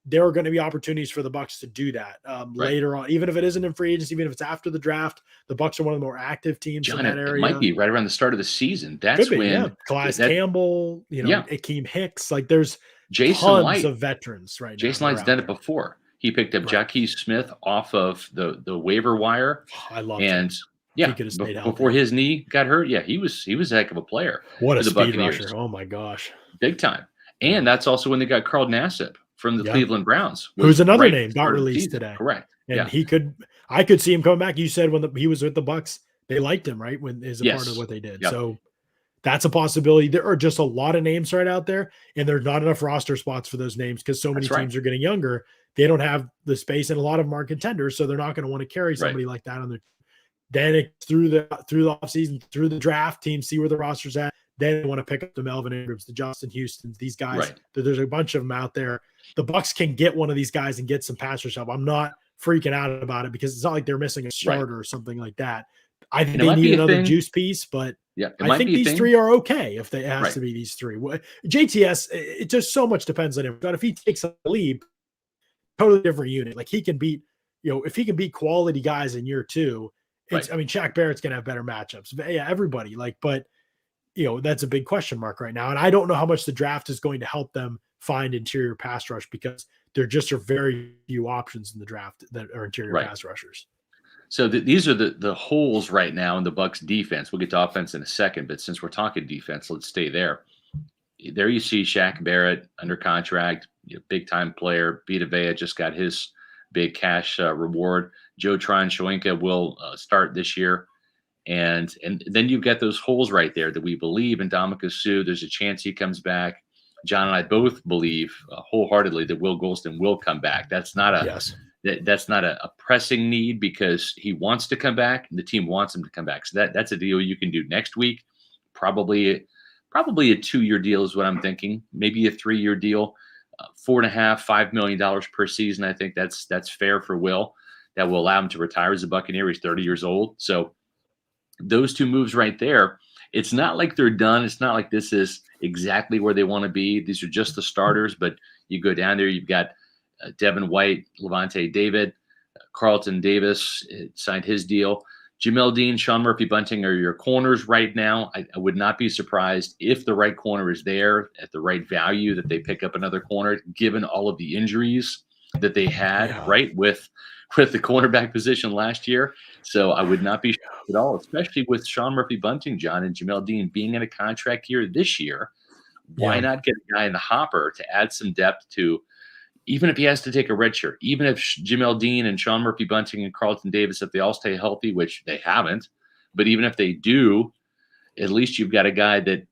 There are going to be opportunities for the Bucs to do that later on, even if it isn't in free agency, even if it's after the draft. The Bucs are one of the more active teams in that area.
It might be right around the start of the season. That's when
Calais Campbell, Akeem Hicks, like there's
Jason
tons
Light
of veterans right now.
Jason Light's done it before. He picked up Jaquez Smith off of the waiver wire.
I love
and
him.
Yeah, before his knee got hurt. Yeah, he was a heck of a player.
What a speed rusher! Oh my gosh,
big time. And that's also when they got Carl Nassib from the Cleveland Browns,
who's another name got released today.
Correct.
And I could see him coming back. You said when he was with the Bucs, they liked him, right? When as a part of what they did. So that's a possibility. There are just a lot of names right out there, and there's not enough roster spots for those names because so many teams are getting younger. They don't have the space, and a lot of them are contenders, so they're not going to want to carry somebody like that on their. Then it's through the offseason, through the draft, teams see where the roster's at. Then they want to pick up the Melvin Ingrams, the Justin Houstons, these guys. There's a bunch of them out there. The Bucs can get one of these guys and get some pass rush help. I'm not freaking out about it because it's not like they're missing a starter or something like that. I think they need another juice piece, but I think these 3 are okay if they has to be these 3. JTS, it just so much depends on him. But if he takes a leap, totally different unit. Like he can beat, if he can beat quality guys in year 2, I mean, Shaq Barrett's going to have better matchups. But everybody but that's a big question mark right now. And I don't know how much the draft is going to help them find interior pass rush because there just are very few options in the draft that are interior pass rushers.
So these are the holes right now in the Bucs defense. We'll get to offense in a second, but since we're talking defense, let's stay there. There you see Shaq Barrett under contract, big time player. Vita Vea just got his big cash reward. Joe Tryon-Shoyinka will start this year. And then you've got those holes right there that we believe in Ndamukong Suh. There's a chance he comes back. John and I both believe wholeheartedly that Will Golston will come back. That's not a pressing need because he wants to come back and the team wants him to come back. So that's a deal you can do next week. Probably a 2-year deal is what I'm thinking. Maybe a 3-year deal, $4.5–5 million per season. I think that's fair for Will. That will allow him to retire as a Buccaneer. He's 30 years old. So those 2 moves right there, it's not like they're done. It's not like this is exactly where they want to be. These are just the starters, but you go down there, you've got Devin White, Levante David, Carlton Davis signed his deal. Jamel Dean, Sean Murphy-Bunting are your corners right now. I would not be surprised if the right corner is there at the right value that they pick up another corner, given all of the injuries that they had, with the cornerback position last year. So I would not be shocked at all, especially with Sean Murphy-Bunting, John, and Jamel Dean being in a contract year this year. Why not get a guy in the hopper to add some depth to, even if he has to take a red shirt, even if Jamel Dean and Sean Murphy-Bunting and Carlton Davis, if they all stay healthy, which they haven't, but even if they do, at least you've got a guy that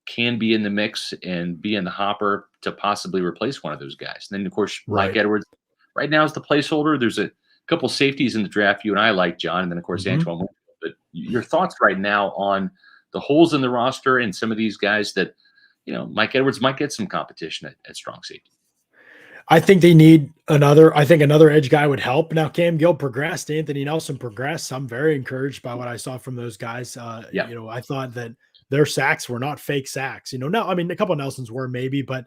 can be in the mix and be in the hopper to possibly replace one of those guys. And then, of course, Mike Edwards right now is the placeholder. There's a couple safeties in the draft you and I like, John, and then, of course, Antoine Winfield. But your thoughts right now on the holes in the roster and some of these guys that, Mike Edwards might get some competition at strong safety.
I think they need another edge guy would help. Now, Cam Gill progressed. Anthony Nelson progressed. I'm very encouraged by what I saw from those guys. I thought that their sacks were not fake sacks. No, I mean, a couple of Nelsons were maybe, but,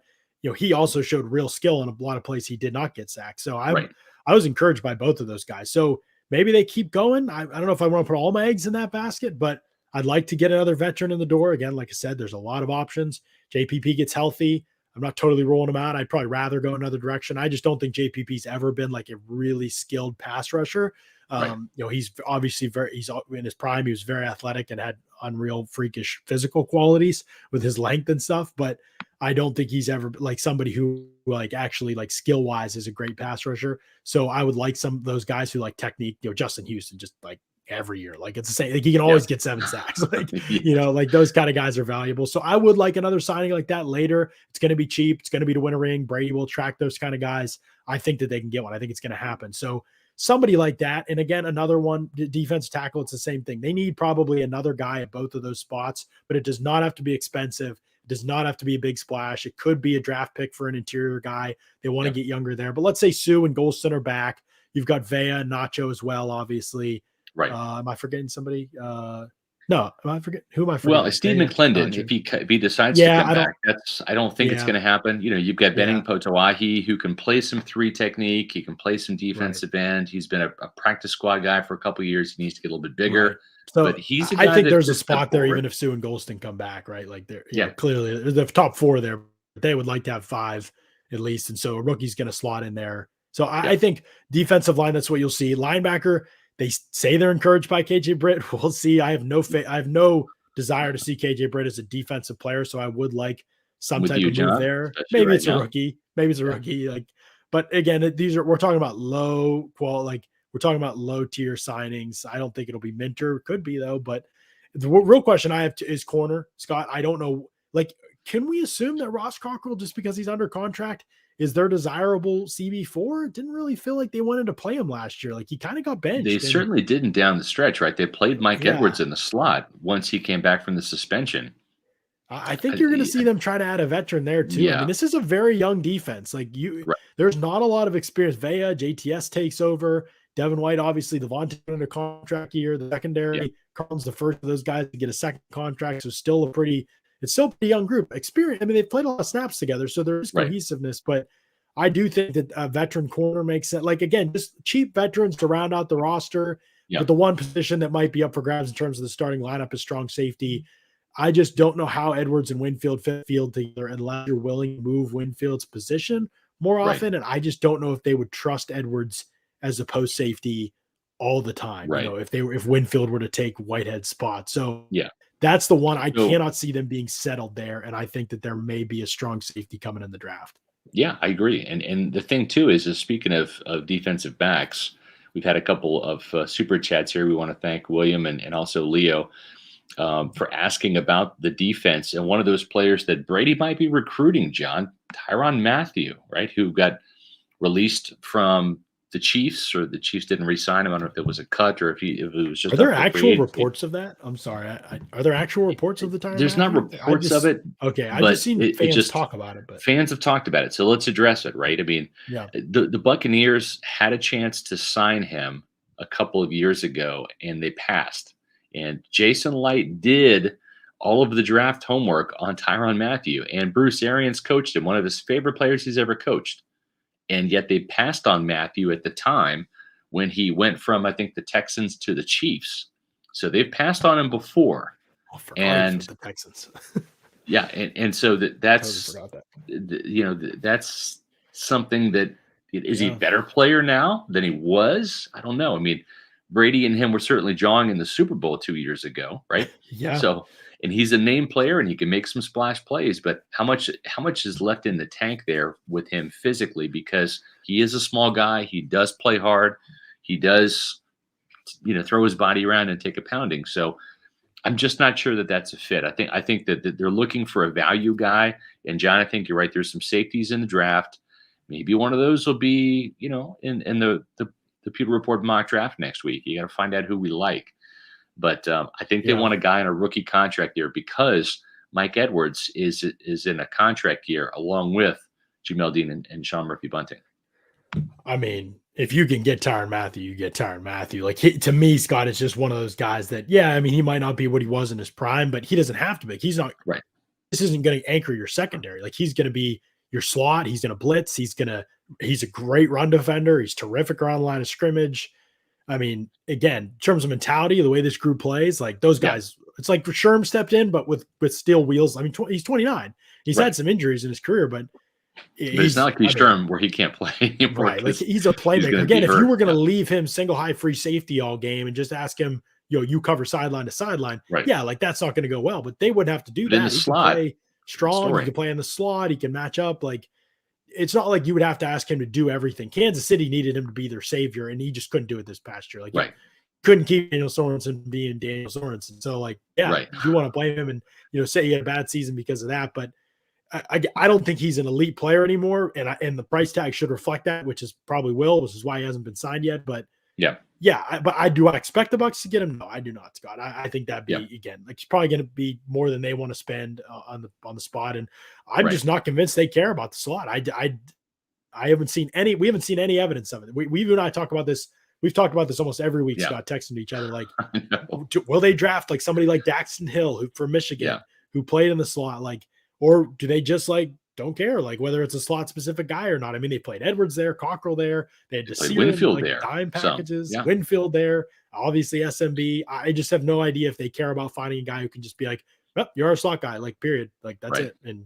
he also showed real skill in a lot of plays he did not get sacked. So I was encouraged by both of those guys. So maybe they keep going. I don't know if I want to put all my eggs in that basket, but I'd like to get another veteran in the door. Again, like I said, there's a lot of options. JPP gets healthy. I'm not totally rolling him out. I'd probably rather go another direction. I just don't think JPP's ever been like a really skilled pass rusher.
Right.
He's obviously he's in his prime. He was very athletic and had unreal freakish physical qualities with his length and stuff. But I don't think he's ever like somebody who like actually like skill wise is a great pass rusher. So I would like some of those guys who like technique, Justin Houston, just like every year. Like it's the same, like he can always get 7 sacks. Like, like those kind of guys are valuable. So I would like another signing like that later. It's going to be cheap. It's going to be to win a ring. Brady will track those kind of guys. I think that they can get one. I think it's going to happen. So somebody like that. And again, another one, defensive tackle, it's the same thing. They need probably another guy at both of those spots, but it does not have to be expensive. It does not have to be a big splash. It could be a draft pick for an interior guy. They want to get younger there. But let's say Sue and Golston are back. You've got Vea and Nacho as well, obviously.
Right.
Am I forgetting somebody? No, who am I forgetting?
Well, Steve McClendon, if he decides to come back, I don't think it's going to happen. You've got Benning Potoahi, who can play some 3 technique. He can play some defensive end. He's been a practice squad guy for a couple of years. He needs to get a little bit bigger.
Right. So
but he's a guy
I think there's a spot there, even if Sue and Golston come back, right? Like they're clearly the top 4 there. They would like to have 5 at least, and so a rookie's going to slot in there. So I think defensive line, that's what you'll see. Linebacker. They say they're encouraged by KJ Britt. We'll see. I have no desire to see KJ Britt as a defensive player, so I would like some type of move there. Maybe it's a rookie. Maybe it's a rookie. But again, we're talking about low quality. Like we're talking about low tier signings. I don't think it'll be Minter. Could be though. But the real question I have is corner, Scott. I don't know. Like, can we assume that Ross Cockrell, just because he's under contract, is their desirable CB4? It didn't really feel like they wanted to play him last year. Like he kind of got benched.
They certainly didn't down the stretch, right? They played Mike Edwards in the slot once he came back from the suspension.
I think you're going to see them try to add a veteran there too.
Yeah.
I mean, this is a very young defense. Like there's not a lot of experience. Vea, JTS takes over. Devin White, obviously, Devontae under contract year. The secondary, Carlton's the first of those guys to get a second contract. So still a pretty young group. Experience. I mean, they've played a lot of snaps together, so there's cohesiveness. But I do think that a veteran corner makes sense. Like again, just cheap veterans to round out the roster. But the one position that might be up for grabs in terms of the starting lineup is strong safety. I just don't know how Edwards and Winfield fit field together unless you're willing to move Winfield's position more often. And I just don't know if they would trust Edwards as a post safety all the time.
Right.
If Winfield were to take Whitehead's spot. So that's the one I cannot see them being settled there. And I think that there may be a strong safety coming in the draft.
Yeah, I agree. And the thing too is speaking of defensive backs, we've had a couple of super chats here. We want to thank William and also Leo for asking about the defense. And one of those players that Brady might be recruiting, John, Tyrann Mathieu, right, who got released from the Chiefs, or the Chiefs didn't re-sign him. I don't know if it was a cut or if it was just.
Are there actual reports of that? I'm sorry. Are there actual reports of the Tyrann?
There's not reports of it.
Okay, I've just seen fans talk about it. But
fans have talked about it, so let's address it, right? I mean, the Buccaneers had a chance to sign him a couple of years ago, and they passed. And Jason Light did all of the draft homework on Tyrann Mathieu, and Bruce Arians coached him, one of his favorite players he's ever coached. And yet they passed on Mathieu at the time when he went from, I think, the Texans to the Chiefs. So they've passed on him before.
And the Texans.
And so that's that's something that is he a better player now than he was? I don't know. I mean, Brady and him were certainly jawing in the Super Bowl 2 years ago, right? So, and he's a name player and he can make some splash plays, but how much is left in the tank there with him physically? Because he is a small guy. He does play hard. He does, throw his body around and take a pounding. So I'm just not sure that that's a fit. I think that they're looking for a value guy. And John, I think you're right. There's some safeties in the draft. Maybe one of those will be, in the Pewter Report mock draft next week. You got to find out who we like. But I think they want a guy on a rookie contract there because Mike Edwards is in a contract year along with Jamel Dean and Sean Murphy-Bunting.
I mean, if you can get Tyrann Mathieu, you get Tyrann Mathieu. Like to me, Scott, it's just one of those guys that, he might not be what he was in his prime, but he doesn't have to be. He's not
right.
This isn't going to anchor your secondary. Like he's going to be your slot. He's going to blitz. He's a great run defender. He's terrific around the line of scrimmage. I mean, again, in terms of mentality, the way this group plays, like those guys, It's like Sherm stepped in, but with steel wheels. I mean, he's 29. He's
Right.
had some injuries in his career, but
it's not like he's Sherm where he can't play anymore.
Right. Like he's a playmaker. Again, if you were going to leave him single high free safety all game and just ask him, you cover sideline to sideline.
Right.
Yeah, like that's not going to go well, but they wouldn't have to do
but
that.
In the slot,
can play strong. He can play in the slot. He can match up. Like it's not like you would have to ask him to do everything. Kansas City needed him to be their savior, and he just couldn't do it this past year. Like,
right.
Couldn't keep Daniel Sorensen being Daniel Sorensen. So, like, yeah,
right.
you want to blame him and, say he had a bad season because of that. But I don't think he's an elite player anymore. And the price tag should reflect that, which is probably will, which is why he hasn't been signed yet. But but I expect the Bucs to get him. No, I do not, Scott. I think that'd be again, like, it's probably going to be more than they want to spend on the spot. And I'm just not convinced they care about the slot. I haven't seen any. We haven't seen any evidence of it. We you and I talk about this. We've talked about this almost every week, Scott, texting to each other, like, will they draft like somebody like Daxton Hill from Michigan who played in the slot, like, or do they just like don't care, like whether it's a slot specific guy or not? I mean, they played Edwards there, Cockrell there, they had
Winfield
like
there,
dime packages, Winfield there, obviously SMB. I just have no idea if they care about finding a guy who can just be like, well, you're our slot guy, like, period, like that's it. And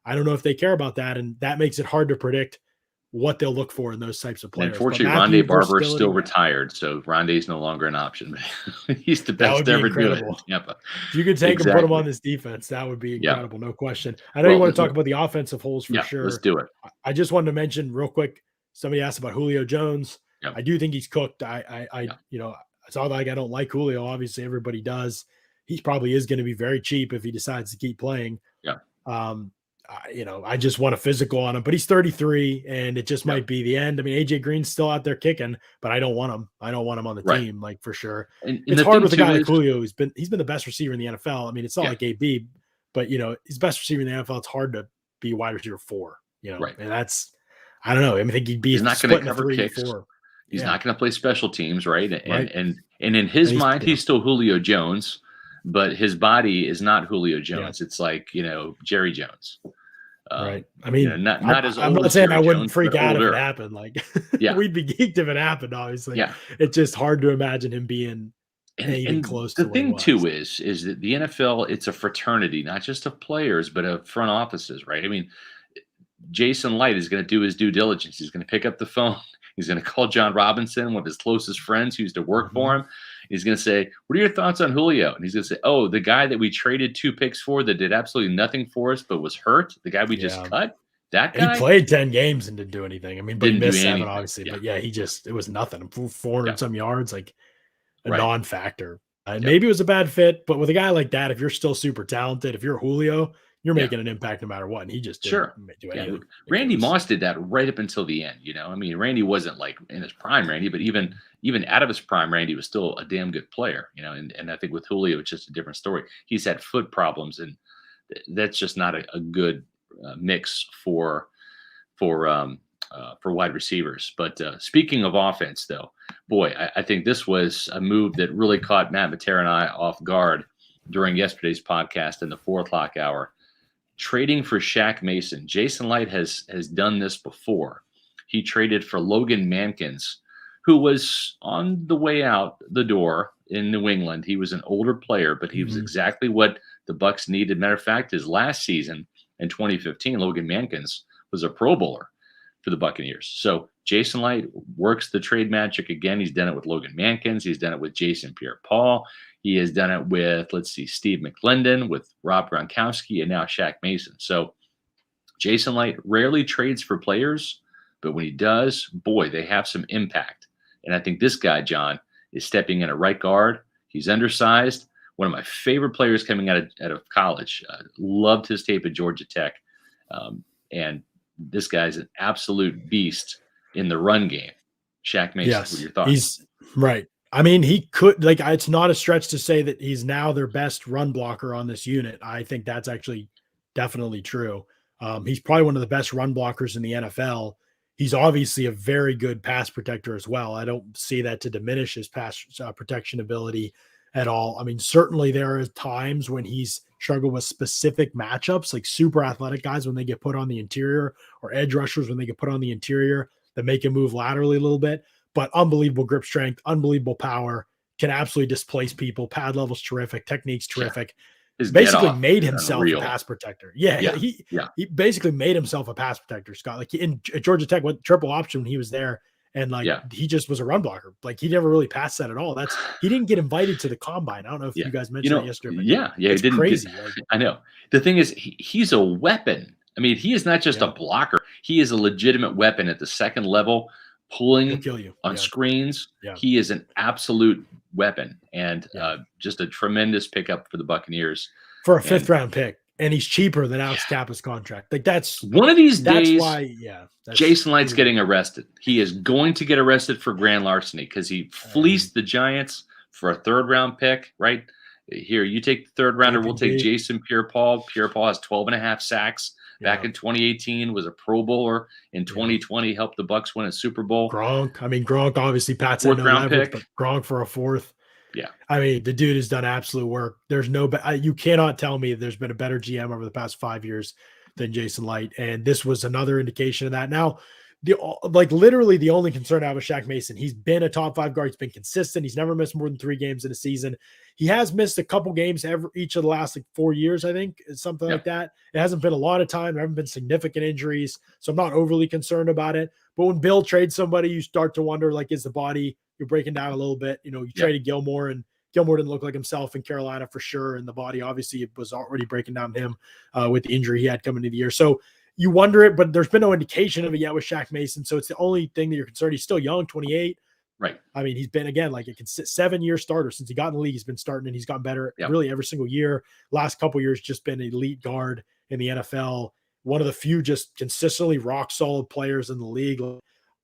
I don't know if they care about that, and that makes it hard to predict what they'll look for in those types of players.
Unfortunately, Rondé Barber is still retired, so Rondé's no longer an option. He's the best ever doing it in Tampa.
If you could take him, put him on this defense, that would be incredible, no question. I know you want to talk about the offensive holes for sure.
Let's do it.
I just wanted to mention real quick, somebody asked about Julio Jones. I do think he's cooked. It's not like I don't like Julio. Obviously, everybody does. He probably is going to be very cheap if he decides to keep playing. I just want a physical on him, but he's 33 and it just might be the end. I mean, AJ Green's still out there kicking, but I don't want him. I don't want him on the team, like, for sure. And it's hard with a guy like Julio he's been the best receiver in the NFL. I mean, it's not like AB, but he's best receiver in the NFL. It's hard to be wide receiver 4, and that's, I don't know. I mean, I think he's not going to cover kicks.
He's not going to play special teams, right? And in his mind, he's still Julio Jones, but his body is not Julio Jones. It's like, Jerry Jones.
Right. I mean,
not as old.
I'm not saying I wouldn't freak out if it happened. Like, we'd be geeked if it happened, obviously. It's just hard to imagine him being anything close to
the thing too is that the NFL, it's a fraternity, not just of players, but of front offices, right? I mean, Jason Light is going to do his due diligence. He's going to pick up the phone. He's going to call John Robinson, one of his closest friends who used to work for him. He's going to say, what are your thoughts on Julio? And he's going to say, oh, the guy that we traded 2 picks for that did absolutely nothing for us but was hurt, the guy we just cut, that guy?
He played 10 games and didn't do anything. I mean, but he missed 7, obviously. But, it was nothing. 400-some yards, like a non-factor. Maybe it was a bad fit, but with a guy like that, if you're still super talented, if you're Julio, you're making an impact no matter what. And he just didn't do anything.
Randy Moss did that right up until the end. I mean, Randy wasn't like in his prime, Randy, but even out of his prime, Randy was still a damn good player. And I think with Julio, it's just a different story. He's had foot problems, and that's just not a good mix for wide receivers. But speaking of offense, though, boy, I think this was a move that really caught Matt Matera and I off guard during yesterday's podcast in the 4:00 hour. Trading for Shaq Mason. Jason Light has done this before. He traded for Logan Mankins, who was on the way out the door in New England. He was an older player, but he was exactly what the Bucs needed. Matter of fact, his last season in 2015, Logan Mankins was a Pro Bowler for the Buccaneers. So Jason Light works the trade magic again. He's done it with Logan Mankins. He's done it with Jason Pierre-Paul. He has done it with, Steve McClendon, with Rob Gronkowski, and now Shaq Mason. So Jason Light rarely trades for players, but when he does, boy, they have some impact. And I think this guy, John, is stepping in at right guard. He's undersized. One of my favorite players coming out of college. Loved his tape at Georgia Tech. And this guy's an absolute beast in the run game. Shaq Mason, what are your thoughts?
He's right. I mean, he could, like, it's not a stretch to say that he's now their best run blocker on this unit. I think that's actually definitely true. He's probably one of the best run blockers in the NFL. He's obviously a very good pass protector as well. I don't see that to diminish his pass protection ability at all. I mean, certainly there are times when he's struggled with specific matchups, like super athletic guys when they get put on the interior, or edge rushers when they get put on the interior that make him move laterally a little bit. But unbelievable grip strength, unbelievable power, can absolutely displace people. Pad level's terrific. Technique's terrific.
His get
Basically
off
made
is
himself
unreal.
a pass protector. Yeah,
Yeah.
he basically made himself a pass protector, Scott. Like in at Georgia Tech went triple option when he was there, and like he just was a run blocker. Like he never really passed that at all. He didn't get invited to the combine. I don't know if you guys mentioned that yesterday. But it's crazy.
I know. The thing is, he's a weapon. I mean, he is not just a blocker. He is a legitimate weapon at the second level, pulling
kill you
on screens.
Yeah.
He is an absolute weapon, and just a tremendous pickup for the Buccaneers.
For a fifth-round pick, and he's cheaper than Alex Kappa's contract. Like that's
one of these days.
Why,
Jason Light's getting arrested. He is going to get arrested for grand larceny because he fleeced the Giants for a third-round pick. Right here, you take the third rounder. We'll take Jason Pierre-Paul. Pierre-Paul has 12.5 sacks. Back in 2018, was a Pro Bowler. In 2020, helped the Bucs win a Super Bowl.
Gronk obviously Pat's
fourth round pick,
but Gronk for a fourth.
Yeah,
I mean the dude has done absolute work. There's you cannot tell me there's been a better GM over the past 5 years than Jason Light, and this was another indication of that. Now, literally the only concern I have with Shaq Mason, he's been a top 5 guard. He's been consistent. He's never missed more than 3 games in a season. He has missed a couple games each of the last 4 years, I think, something like that. It hasn't been a lot of time. There haven't been significant injuries, so I'm not overly concerned about it. But when Bill trades somebody, you start to wonder, is the body, you're breaking down a little bit. You traded Gilmore, and Gilmore didn't look like himself in Carolina for sure, and the body obviously was already breaking down him with the injury he had coming into the year. So you wonder it, but there's been no indication of it yet with Shaq Mason. So it's the only thing that you're concerned. He's still young, 28.
Right.
I mean, he's been, again, a 7-year starter since he got in the league. He's been starting, and he's gotten better really every single year. Last couple years, just been an elite guard in the NFL. One of the few just consistently rock solid players in the league.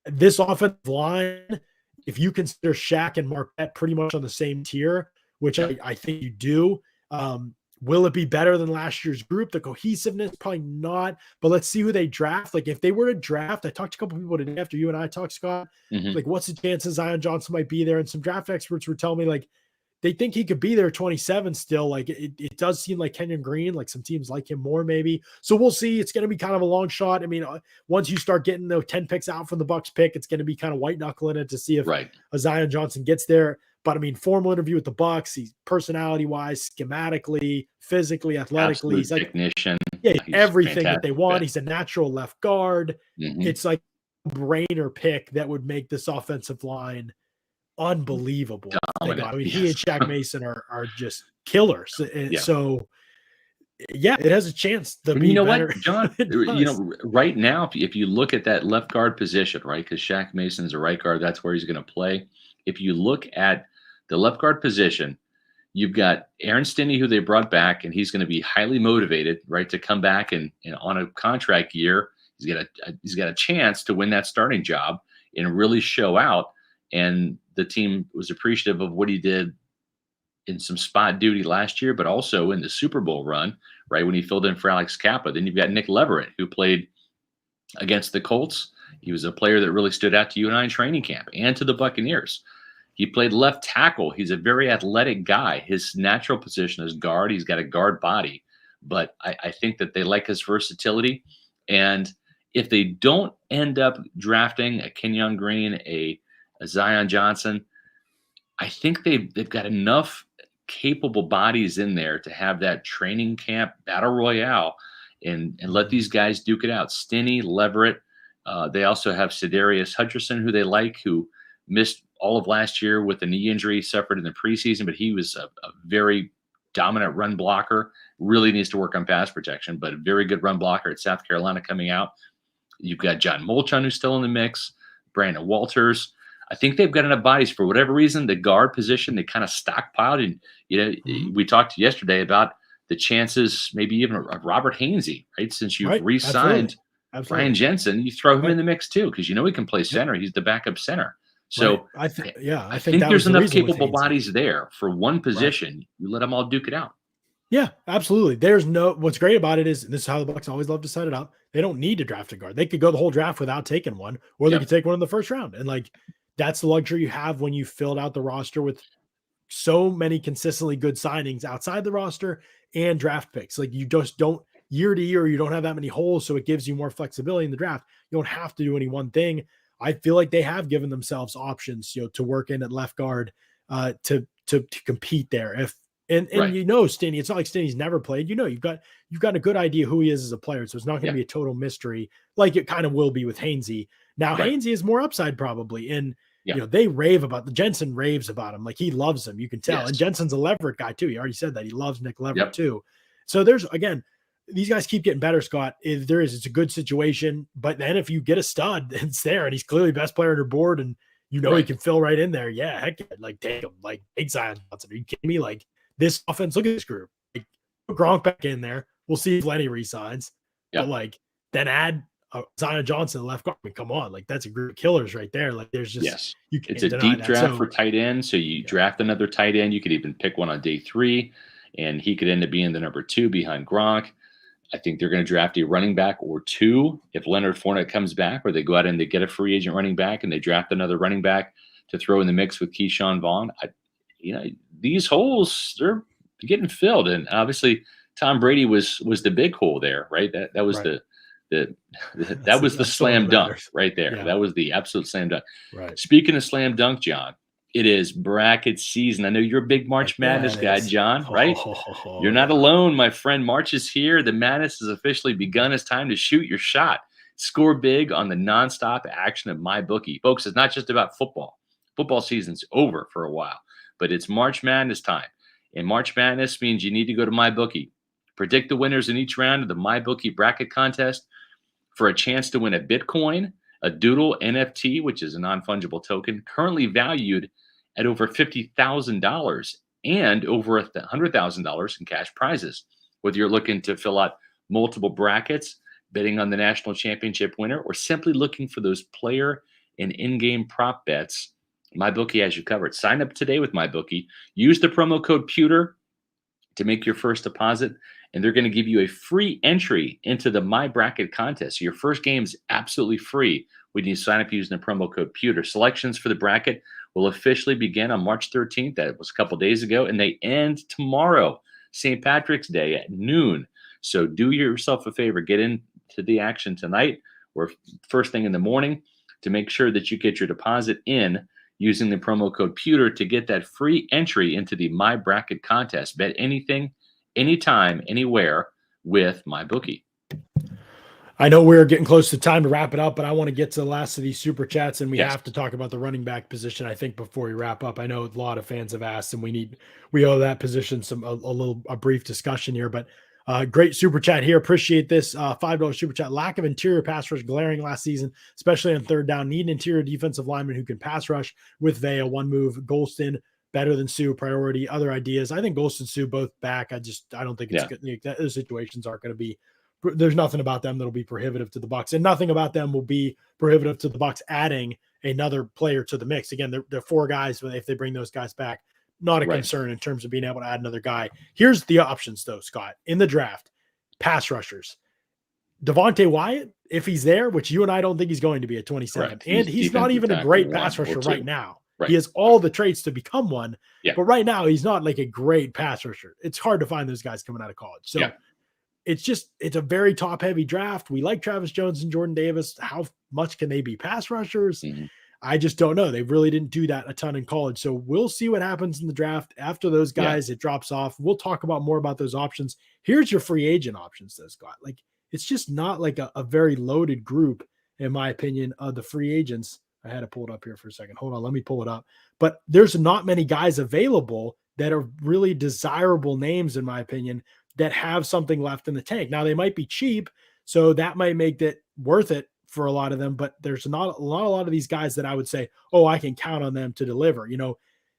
This offensive line, if you consider Shaq and Marquette pretty much on the same tier, which I think you do, will it be better than last year's group? The cohesiveness, probably not. But let's see who they draft. If they were to draft, I talked to a couple people today after you and I talked, Scott. What's the chances Zion Johnson might be there? And some draft experts were telling me they think he could be there 27 still. It does seem like Kenyon Green, some teams like him more maybe. So we'll see. It's going to be kind of a long shot. I mean, once you start getting the 10 picks out from the Bucs pick, it's going to be kind of white knuckling it to see if a Zion Johnson gets there. But I mean, formal interview with the Bucs, he's personality-wise, schematically, physically, athletically, he's
technician.
He's everything that they want. He's a natural left guard. It's like a brainer pick that would make this offensive line unbelievable. I mean, he and Shaq Mason are just killers. So it has a chance to be better.
What, John? Right now, if you look at that left guard position, right, because Shaq Mason is a right guard, that's where he's going to play. If you look at the left guard position, you've got Aaron Stinney, who they brought back, and he's going to be highly motivated, right, to come back and on a contract year. He's got a chance to win that starting job and really show out. And the team was appreciative of what he did in some spot duty last year, but also in the Super Bowl run, right, when he filled in for Alex Kappa. Then you've got Nick Leverett, who played against the Colts. He was a player that really stood out to you and I in training camp and to the Buccaneers. He played left tackle. He's a very athletic guy. His natural position is guard. He's got a guard body, but I think that they like his versatility. And if they don't end up drafting a Kenyon Green, a Zion Johnson, I think they've got enough capable bodies in there to have that training camp battle royale and let these guys duke it out. Stinney, Leverett. They also have Sedarius Hutcherson, who they like, who missed all of last year with a knee injury suffered in the preseason, but he was a very dominant run blocker. Really needs to work on pass protection, but a very good run blocker at South Carolina coming out. You've got John Molchon, who's still in the mix, Brandon Walters. I think they've got enough bodies. For whatever reason, the guard position, they kind of stockpiled. And, we talked yesterday about the chances maybe even of Robert Hainsey, right? Since you've re-signed Brian Jensen, you throw him in the mix too, because he can play center. He's the backup center. So
I think
there's enough capable bodies there for one position. Right. You let them all duke it out.
Yeah, absolutely. What's great about it is, and this is how the Bucs always love to set it up, they don't need to draft a guard. They could go the whole draft without taking one, or they could take one in the first round. And that's the luxury you have when you filled out the roster with so many consistently good signings outside the roster and draft picks. You just don't, year to year, you don't have that many holes, so it gives you more flexibility in the draft. You don't have to do any one thing. I feel like they have given themselves options, to work in at left guard to compete there. And
Right.
Stinnie, it's not like Stinnie's never played. You've got a good idea who he is as a player, so it's not going to be a total mystery like it kind of will be with Hainsey. Now,
Right.
Hainsey has more upside probably, and
Yeah.
they rave about Jensen raves about him, like he loves him. You can tell,
Yes.
and Jensen's a Leverett guy too. He already said that he loves Nick Leverett
Yep.
too. So there's again, these guys keep getting better, Scott. It's a good situation, but then if you get a stud, it's there, and he's clearly best player on your board, and he can fill right in there. Yeah, heck, like take him, like take Zion Johnson. Are you kidding me? Like this offense, look at this group. Like, put Gronk back in there. We'll see if Lenny resigns. But like then add Zion Johnson left guard. I mean, come on, like that's a group of killers right there. Like there's just
it's a deep draft for tight end. So you draft another tight end. You could even pick one on day 3, and he could end up being the number 2 behind Gronk. I think they're going to draft a running back or 2 if Leonard Fournette comes back, or they go out and they get a free agent running back and they draft another running back to throw in the mix with Keyshawn Vaughn. These holes, they're getting filled, and obviously Tom Brady was the big hole there, right? That was that was the slam dunk right there. Yeah. That was the absolute slam dunk.
Right.
Speaking of slam dunk, John, it is bracket season. I know you're a big March Madness guy, John, right? You're not alone, my friend. March is here. The madness has officially begun. It's time to shoot your shot. Score big on the nonstop action of MyBookie. Folks, it's not just about football. Football season's over for a while, but it's March Madness time. And March Madness means you need to go to MyBookie. Predict the winners in each round of the MyBookie bracket contest for a chance to win a Bitcoin, a Doodle NFT, which is a non-fungible token, currently valued at over $50,000 and over $100,000 in cash prizes. Whether you're looking to fill out multiple brackets, betting on the national championship winner, or simply looking for those player and in-game prop bets, MyBookie has you covered. Sign up today with MyBookie. Use the promo code PEWTER to make your first deposit, and they're going to give you a free entry into the My Bracket contest. So your first game is absolutely free when you sign up using the promo code PEWTER. Selections for the bracket will officially begin on March 13th. That was a couple days ago, and they end tomorrow, St. Patrick's Day at noon. So do yourself a favor. Get into the action tonight or first thing in the morning to make sure that you get your deposit in using the promo code PEWTER to get that free entry into the My Bracket contest. Bet anything, anytime, anywhere with MyBookie.
I know we're getting close to time to wrap it up, but I want to get to the last of these super chats, and we have to talk about the running back position, I think, before we wrap up. I know a lot of fans have asked, and we owe that position a brief discussion here, but great super chat here. Appreciate this $5 super chat. Lack of interior pass rush glaring last season, especially on third down. Need an interior defensive lineman who can pass rush with Vea, one move. Golston better than Sue, priority. Other ideas? I think Golston, Sue both back. I don't think it's good. Those situations aren't going to be. There's nothing about them that'll be prohibitive to the Bucs, and nothing about them will be prohibitive to the Bucs adding another player to the mix. Again, they're 4 guys. If they bring those guys back, not a concern in terms of being able to add another guy. Here's the options, though, Scott, in the draft: pass rushers. Devontae Wyatt, if he's there, which you and I don't think he's going to be at 27, and he's not even a great pass rusher right now. He has all the traits to become one, but right now he's not like a great pass rusher. It's hard to find those guys coming out of college. So it's a very top heavy draft. We like Travis Jones and Jordan Davis. How much can they be pass rushers?
Mm-hmm.
I just don't know. They really didn't do that a ton in college. So we'll see what happens in the draft. After those guys, it drops off. We'll talk about more about those options. Here's your free agent options, though, Scott. Like, it's just not like a very loaded group, in my opinion, of the free agents. I had to pull it up here for a second. Hold on. Let me pull it up. But there's not many guys available that are really desirable names, in my opinion, that have something left in the tank. Now, they might be cheap, so that might make it worth it for a lot of them, but there's not a lot of these guys that I would say, oh, I can count on them to deliver.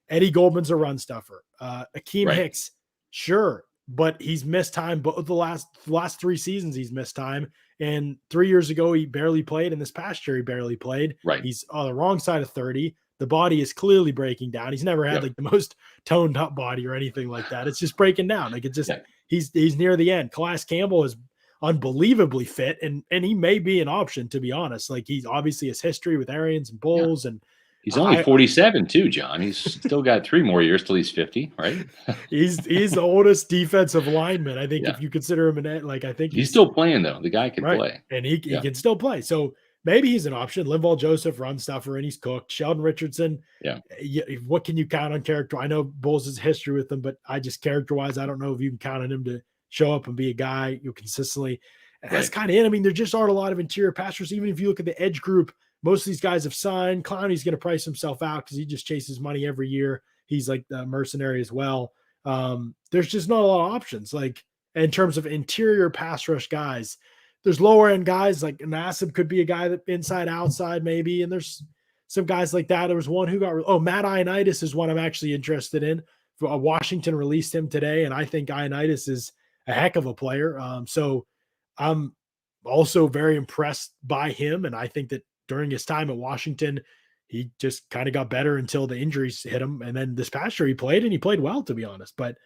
Eddie Goldman's a run stuffer. Akeem Hicks, sure, but he's missed time. But the last 3 seasons, he's missed time. And 3 years ago, he barely played. And this past year, he barely played.
Right.
He's on the wrong side of 30. The body is clearly breaking down. He's never had like the most toned up body or anything like that. It's just breaking down. Like it's just he's near the end. Calais Campbell is unbelievably fit, and he may be an option, to be honest. Like, he's obviously his history with Arians and Bulls, and
he's only 47 too, John. He's still got 3 more years till he's 50, right?
he's the oldest defensive lineman, I think, if you consider him I think
he's still playing though. The guy can play,
and he can still play. So maybe he's an option. Linval Joseph, run stuffer, and he's cooked. Sheldon Richardson,
Yeah.
What can you count on character? I know Bulls' history with him, but I just character-wise, I don't know if you can count on him to show up and be a guy consistently. And that's kind of it. I mean, there just aren't a lot of interior passers. Even if you look at the edge group, most of these guys have signed. Clowney's going to price himself out because he just chases money every year. He's like the mercenary as well. There's just not a lot of options. Like in terms of interior pass rush guys, there's lower end guys like Nassib could be a guy that inside outside maybe. And there's some guys like that. There was one who got, Matt Ioannidis is one I'm actually interested in. Washington released him today. And I think Ioannidis is a heck of a player. So I'm also very impressed by him. And I think that during his time at Washington, he just kind of got better until the injuries hit him. And then this past year he played well, to be honest, but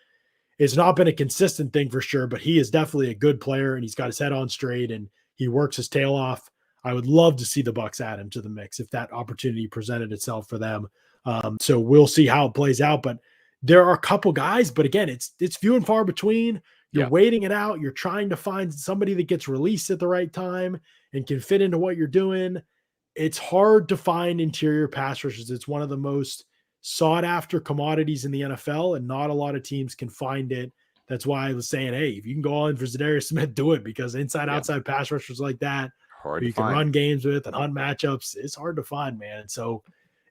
it's not been a consistent thing for sure, but he is definitely a good player and he's got his head on straight and he works his tail off. I would love to see the Bucs add him to the mix if that opportunity presented itself for them. So we'll see how it plays out, but there are a couple guys, but again, it's few and far between. You're waiting it out. You're trying to find somebody that gets released at the right time and can fit into what you're doing. It's hard to find interior pass rushers. It's one of the most sought after commodities in the NFL, and not a lot of teams can find it. That's why I was saying, hey, if you can go on for Zadarius Smith, do it, because outside pass rushers like that,
hard
you
to
can
find.
run games with and hunt matchups. It's hard to find, man. So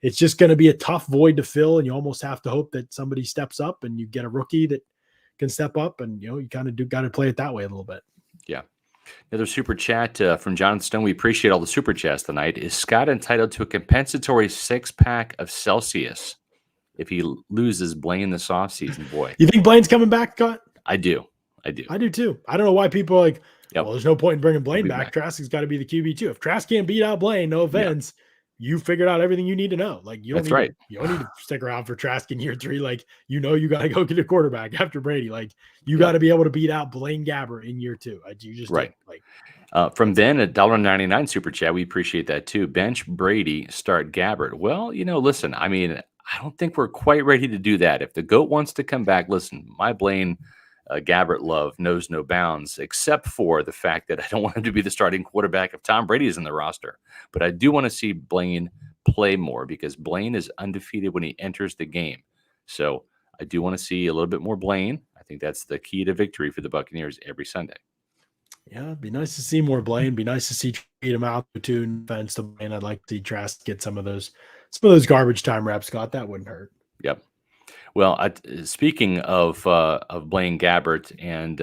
it's just going to be a tough void to fill, and you almost have to hope that somebody steps up and you get a rookie that can step up, and you kind of got to play it that way a little bit.
Yeah. Another super chat from Jonathan Stone. We appreciate all the super chats tonight. Is Scott entitled to a compensatory 6-pack of Celsius if he loses Blaine this offseason? Boy,
you think Blaine's coming back, Scott?
I do
too. I don't know why people are like, well, there's no point in bringing Blaine back.
back.
Trask's got to be the QB too. If Trask can't beat out Blaine, no offense, you figured out everything you need to know. Like you don't need to stick around for Trask in year 3. Like, you got to go get a quarterback after Brady. Like you got to be able to beat out Blaine Gabbert in year 2. You just
right.
Like
from Ben at $1.99 super chat, we appreciate that too. Bench Brady, start Gabbert. Well, listen, I mean, I don't think we're quite ready to do that. If the GOAT wants to come back, listen, my Blaine Gabbert love knows no bounds, except for the fact that I don't want him to be the starting quarterback if Tom Brady is in the roster. But I do want to see Blaine play more because Blaine is undefeated when he enters the game. So I do want to see a little bit more Blaine. I think that's the key to victory for the Buccaneers every Sunday.
Yeah, it'd be nice to see more Blaine. Be nice to see beat him out to defense to Blaine. I'd like to see Trask get some of those garbage time reps, Scott. That wouldn't hurt.
Yep. Well, speaking of Blaine Gabbert, and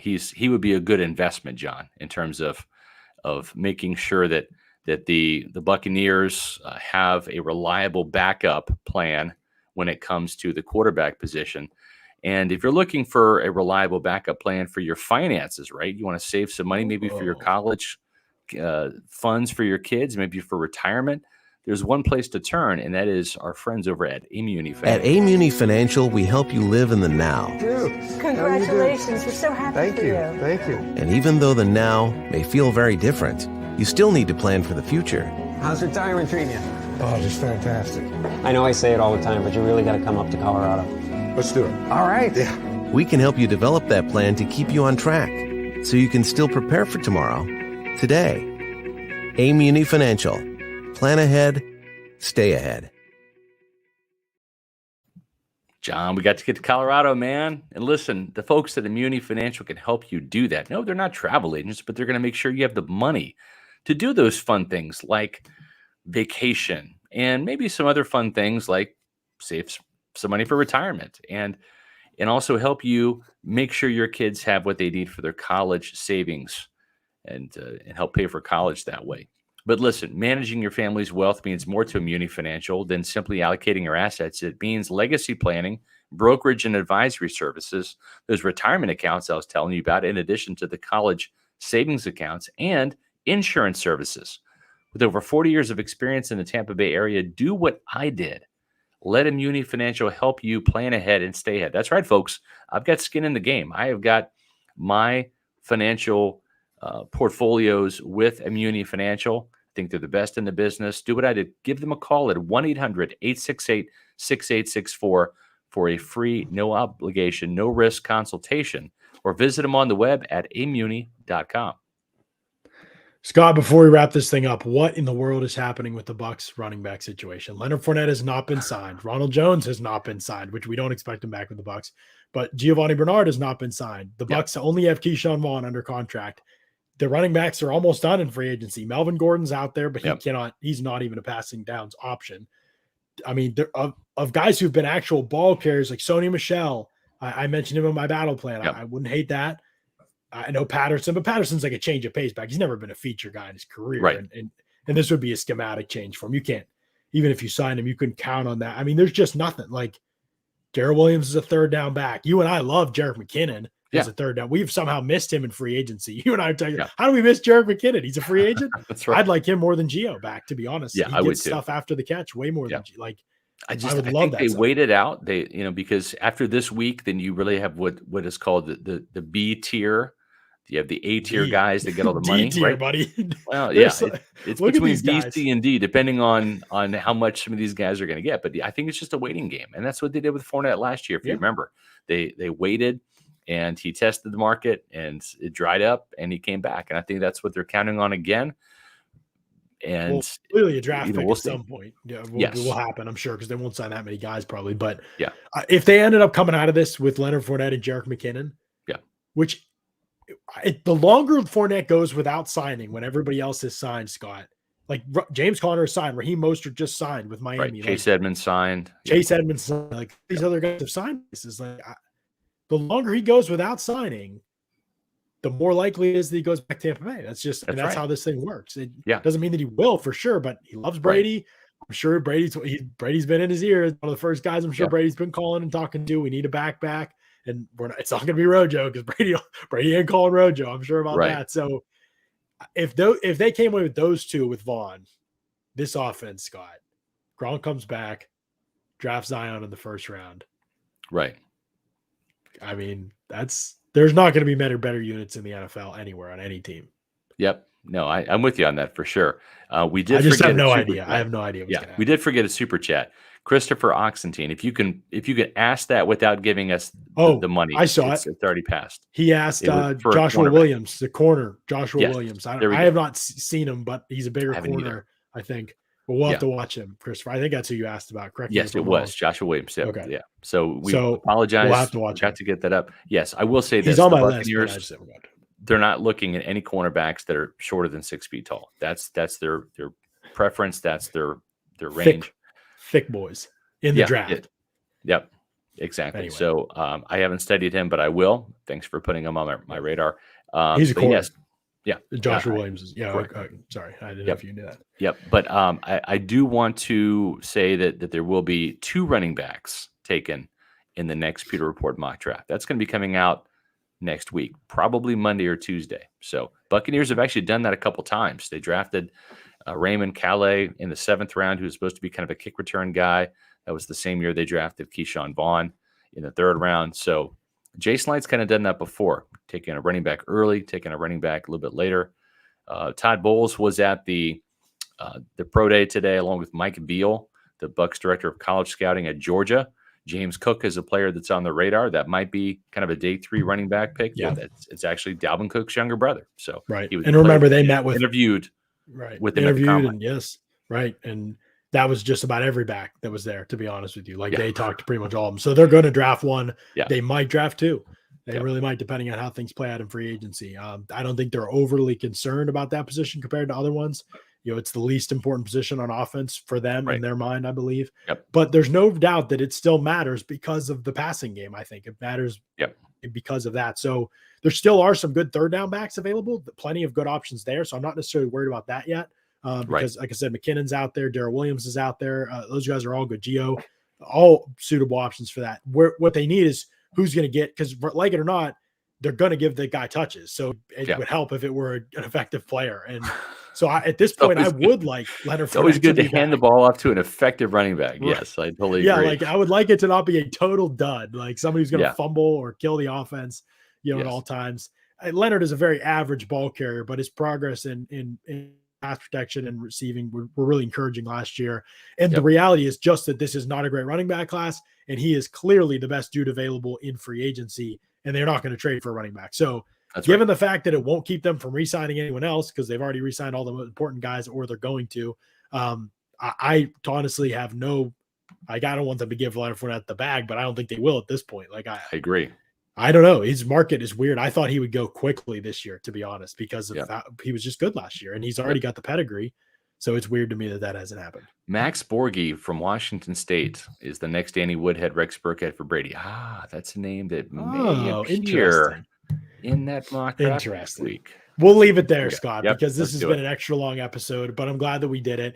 he would be a good investment, John, in terms of making sure that the Buccaneers have a reliable backup plan when it comes to the quarterback position. And if you're looking for a reliable backup plan for your finances, right, you want to save some money, maybe for your college funds for your kids, maybe for retirement. There's one place to turn, and that is our friends over at Amuni Financial.
At Amuni Financial, we help you live in the now.
Congratulations. We're so happy for you.
Thank you.
And even though the now may feel very different, you still need to plan for the future.
How's retirement treating you? Oh, just fantastic.
I know I say it all the time, but you really got to come up to Colorado.
Let's do it. All right. Yeah.
We can help you develop that plan to keep you on track so you can still prepare for tomorrow, today. Amuni Financial. Plan ahead, stay ahead.
John, we got to get to Colorado, man. And listen, the folks at Amuni Financial can help you do that. No, they're not travel agents, but they're going to make sure you have the money to do those fun things like vacation and maybe some other fun things like save some money for retirement and also help you make sure your kids have what they need for their college savings and help pay for college that way. But listen, managing your family's wealth means more to Amuni Financial than simply allocating your assets. It means legacy planning, brokerage and advisory services, those retirement accounts I was telling you about, in addition to the college savings accounts and insurance services. With over 40 years of experience in the Tampa Bay area, do what I did. Let Amuni Financial help you plan ahead and stay ahead. That's right, folks. I've got skin in the game. I have got my financial portfolios with Amuni Financial. I think they're the best in the business. Do what I did. Give them a call at 1-800-868-6864 for a free, no obligation, no risk consultation, or visit them on the web at amuni.com.
Scott, before we wrap this thing up, what in the world is happening with the Bucs running back situation? Leonard Fournette has not been signed. Ronald Jones has not been signed, which we don't expect him back with the Bucs. But Giovanni Bernard has not been signed. The Bucs only have Keyshawn Vaughn under contract. The running backs are almost done in free agency. Melvin Gordon's out there, but he's not even a passing downs option. I mean, of guys who've been actual ball carriers like Sony Michel, I mentioned him in my battle plan. I wouldn't hate that. I know Patterson, but Patterson's like a change of pace back. He's never been a feature guy in his career.
Right.
And this would be a schematic change for him. You can't, even if you sign him, you couldn't count on that. I mean, there's just nothing. Like Darrell Williams is a third down back. You and I love Jerick McKinnon as a third down. We've somehow missed him in free agency. You and I tell you, how do we miss Jerick McKinnon? He's a free agent.
That's right.
I'd like him more than Gio back, to be honest.
Yeah,
he
I would
gets
too.
stuff after the catch way more than like.
I
would love
think
that
they
stuff.
waited out. They, because after this week, then you really have what is called the B tier. You have the A tier guys that get all the money,
D-tier,
right,
buddy?
Well,
it's
between B, C, and D, depending on how much some of these guys are going to get. But I think it's just a waiting game, and that's what they did with Fournette last year. If you remember, they waited, and he tested the market, and it dried up, and he came back, and I think that's what they're counting on again. And
clearly a draft pick at some point. Will happen, I'm sure, because they won't sign that many guys probably. But if they ended up coming out of this with Leonard Fournette and Jerick McKinnon, which the longer Fournette goes without signing, when everybody else is signed, Scott, like James Conner signed, Raheem Mostert just signed with Miami.
Right. Chase Edmonds signed.
Like these other guys have signed. This is like the longer he goes without signing, the more likely it is that he goes back to Tampa Bay. That's
right.
how this thing works. It
doesn't
mean that he will for sure, but he loves Brady. Right. I'm sure Brady's been in his ear. One of the first guys I'm sure Brady's been calling and talking to. We need a back. And it's not going to be Rojo because Brady ain't calling Rojo. I'm sure about that. So if they came away with those two with Vaughn, this offense, Scott, Gronk comes back, drafts Zion in the first round.
Right.
I mean, there's not going to be better units in the NFL anywhere on any team.
Yep. No, I'm with you on that for sure. We did.
I just have no idea. I have no idea.
We did forget a super chat. Christopher Oxentine, if you can ask that without giving us the money,
I saw it.
It's already passed.
He asked Joshua Williams, the corner. Williams. I have not seen him, but he's a bigger corner, I think. But we'll have to watch him, Christopher. I think that's who you asked about. Correct?
Yes, it was Joshua Williams. Yeah.
Okay.
Yeah. So we apologize.
We'll have to watch.
Got to get that up. Yes, I will say this:
he's on my
Buccaneers,
list.
They're not looking at any cornerbacks that are shorter than 6 feet tall. That's their preference. That's their range.
Thick boys in the draft.
Yep, exactly.
Anyway.
So I haven't studied him, but I will. Thanks for putting him on my radar.
He's a corner.
Yes.
Joshua Williams is. Sorry, I didn't know if you knew that.
Yep. But I do want to say that there will be 2 running backs taken in the next Pewter Report mock draft. That's going to be coming out next week, probably Monday or Tuesday. So Buccaneers have actually done that a couple times. They drafted Raymond Calais in the 7th round, who was supposed to be kind of a kick return guy. That was the same year they drafted Keyshawn Vaughn in the 3rd round. So Jason Light's kind of done that before, taking a running back early, taking a running back a little bit later. Todd Bowles was at the pro day today, along with Mike Beal, the Bucs director of college scouting at Georgia. James Cook is a player that's on the radar. That might be kind of a day 3 running back pick.
Yeah,
it's actually Dalvin Cook's younger brother. So
he was, and remember they
interviewed with him
and and that was just about every back that was there, to be honest with you. They talked to pretty much all of them. So they're going to draft one.
Yeah.
They might draft 2. They really might, depending on how things play out in free agency. I don't think they're overly concerned about that position compared to other ones. It's the least important position on offense for them in their mind, I believe.
Yep.
But there's no doubt that it still matters because of the passing game. I think it matters because of that. So there still are some good third down backs available, plenty of good options there. So I'm not necessarily worried about that yet. Because like I said, McKinnon's out there, Darrell Williams is out there. Those guys are all good. Gio, all suitable options for that. What they need is who's going to get, because like it or not, they're going to give the guy touches. So it would help if it were an effective player. And so at this point, I would like Leonard Fournette.
It's always good to hand the ball off to an effective running back. Right. Yes, I totally agree.
I would like it to not be a total dud, like somebody who's going to fumble or kill the offense, at all times. Leonard is a very average ball carrier, but his progress in pass protection and receiving were really encouraging last year. And the reality is just that this is not a great running back class, and he is clearly the best dude available in free agency, and they're not going to trade for a running back. So given the fact that it won't keep them from re-signing anyone else because they've already re-signed all the most important guys, or they're going to. I honestly have I don't want them to give Leonard Fournette the bag, but I don't think they will at this point. Like I
agree.
I don't know. His market is weird. I thought he would go quickly this year, to be honest, because of that. He was just good last year, and he's already got the pedigree. So it's weird to me that hasn't happened.
Max Borghi from Washington State is the next Danny Woodhead, Rex Burkhead for Brady. That's a name that may appear in that mock draft next week.
We'll leave it there, Scott, because this has been an extra long episode, but I'm glad that we did it.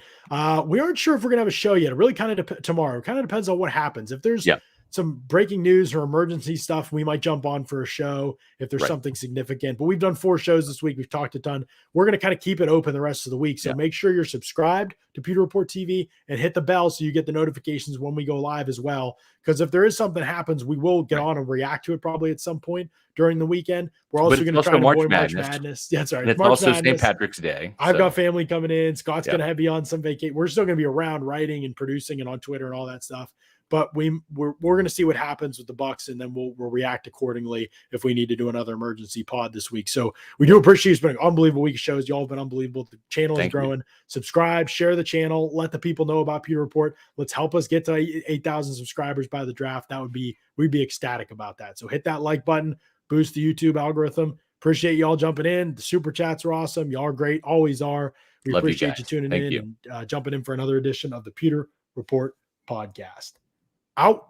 We aren't sure if we're going to have a show yet. It really kind of tomorrow. It kind of depends on what happens. If there's some breaking news or emergency stuff, we might jump on for a show if there's something significant. But we've done 4 shows this week. We've talked a ton. We're going to kind of keep it open the rest of the week. So make sure you're subscribed to Pewter Report TV and hit the bell so you get the notifications when we go live as well. Because if there is something happens, we will get on and react to it probably at some point during the weekend. We're also going to try to avoid March Madness. Yeah, sorry.
And it's also St. Patrick's Day.
I've got family coming in. Scott's going to be on some vacation. We're still going to be around writing and producing and on Twitter and all that stuff. But we're going to see what happens with the Bucs, and then we'll react accordingly if we need to do another emergency pod this week. So we do appreciate it's been an unbelievable week of shows. Y'all have been unbelievable. The channel is growing. Subscribe, share the channel, let the people know about Pewter Report. Let's help us get to 8,000 subscribers by the draft. We'd be ecstatic about that. So hit that like button, boost the YouTube algorithm. Appreciate y'all jumping in. The super chats are awesome. Y'all are great, always are. We appreciate you tuning in and jumping in for another edition of the Pewter Report podcast. Out.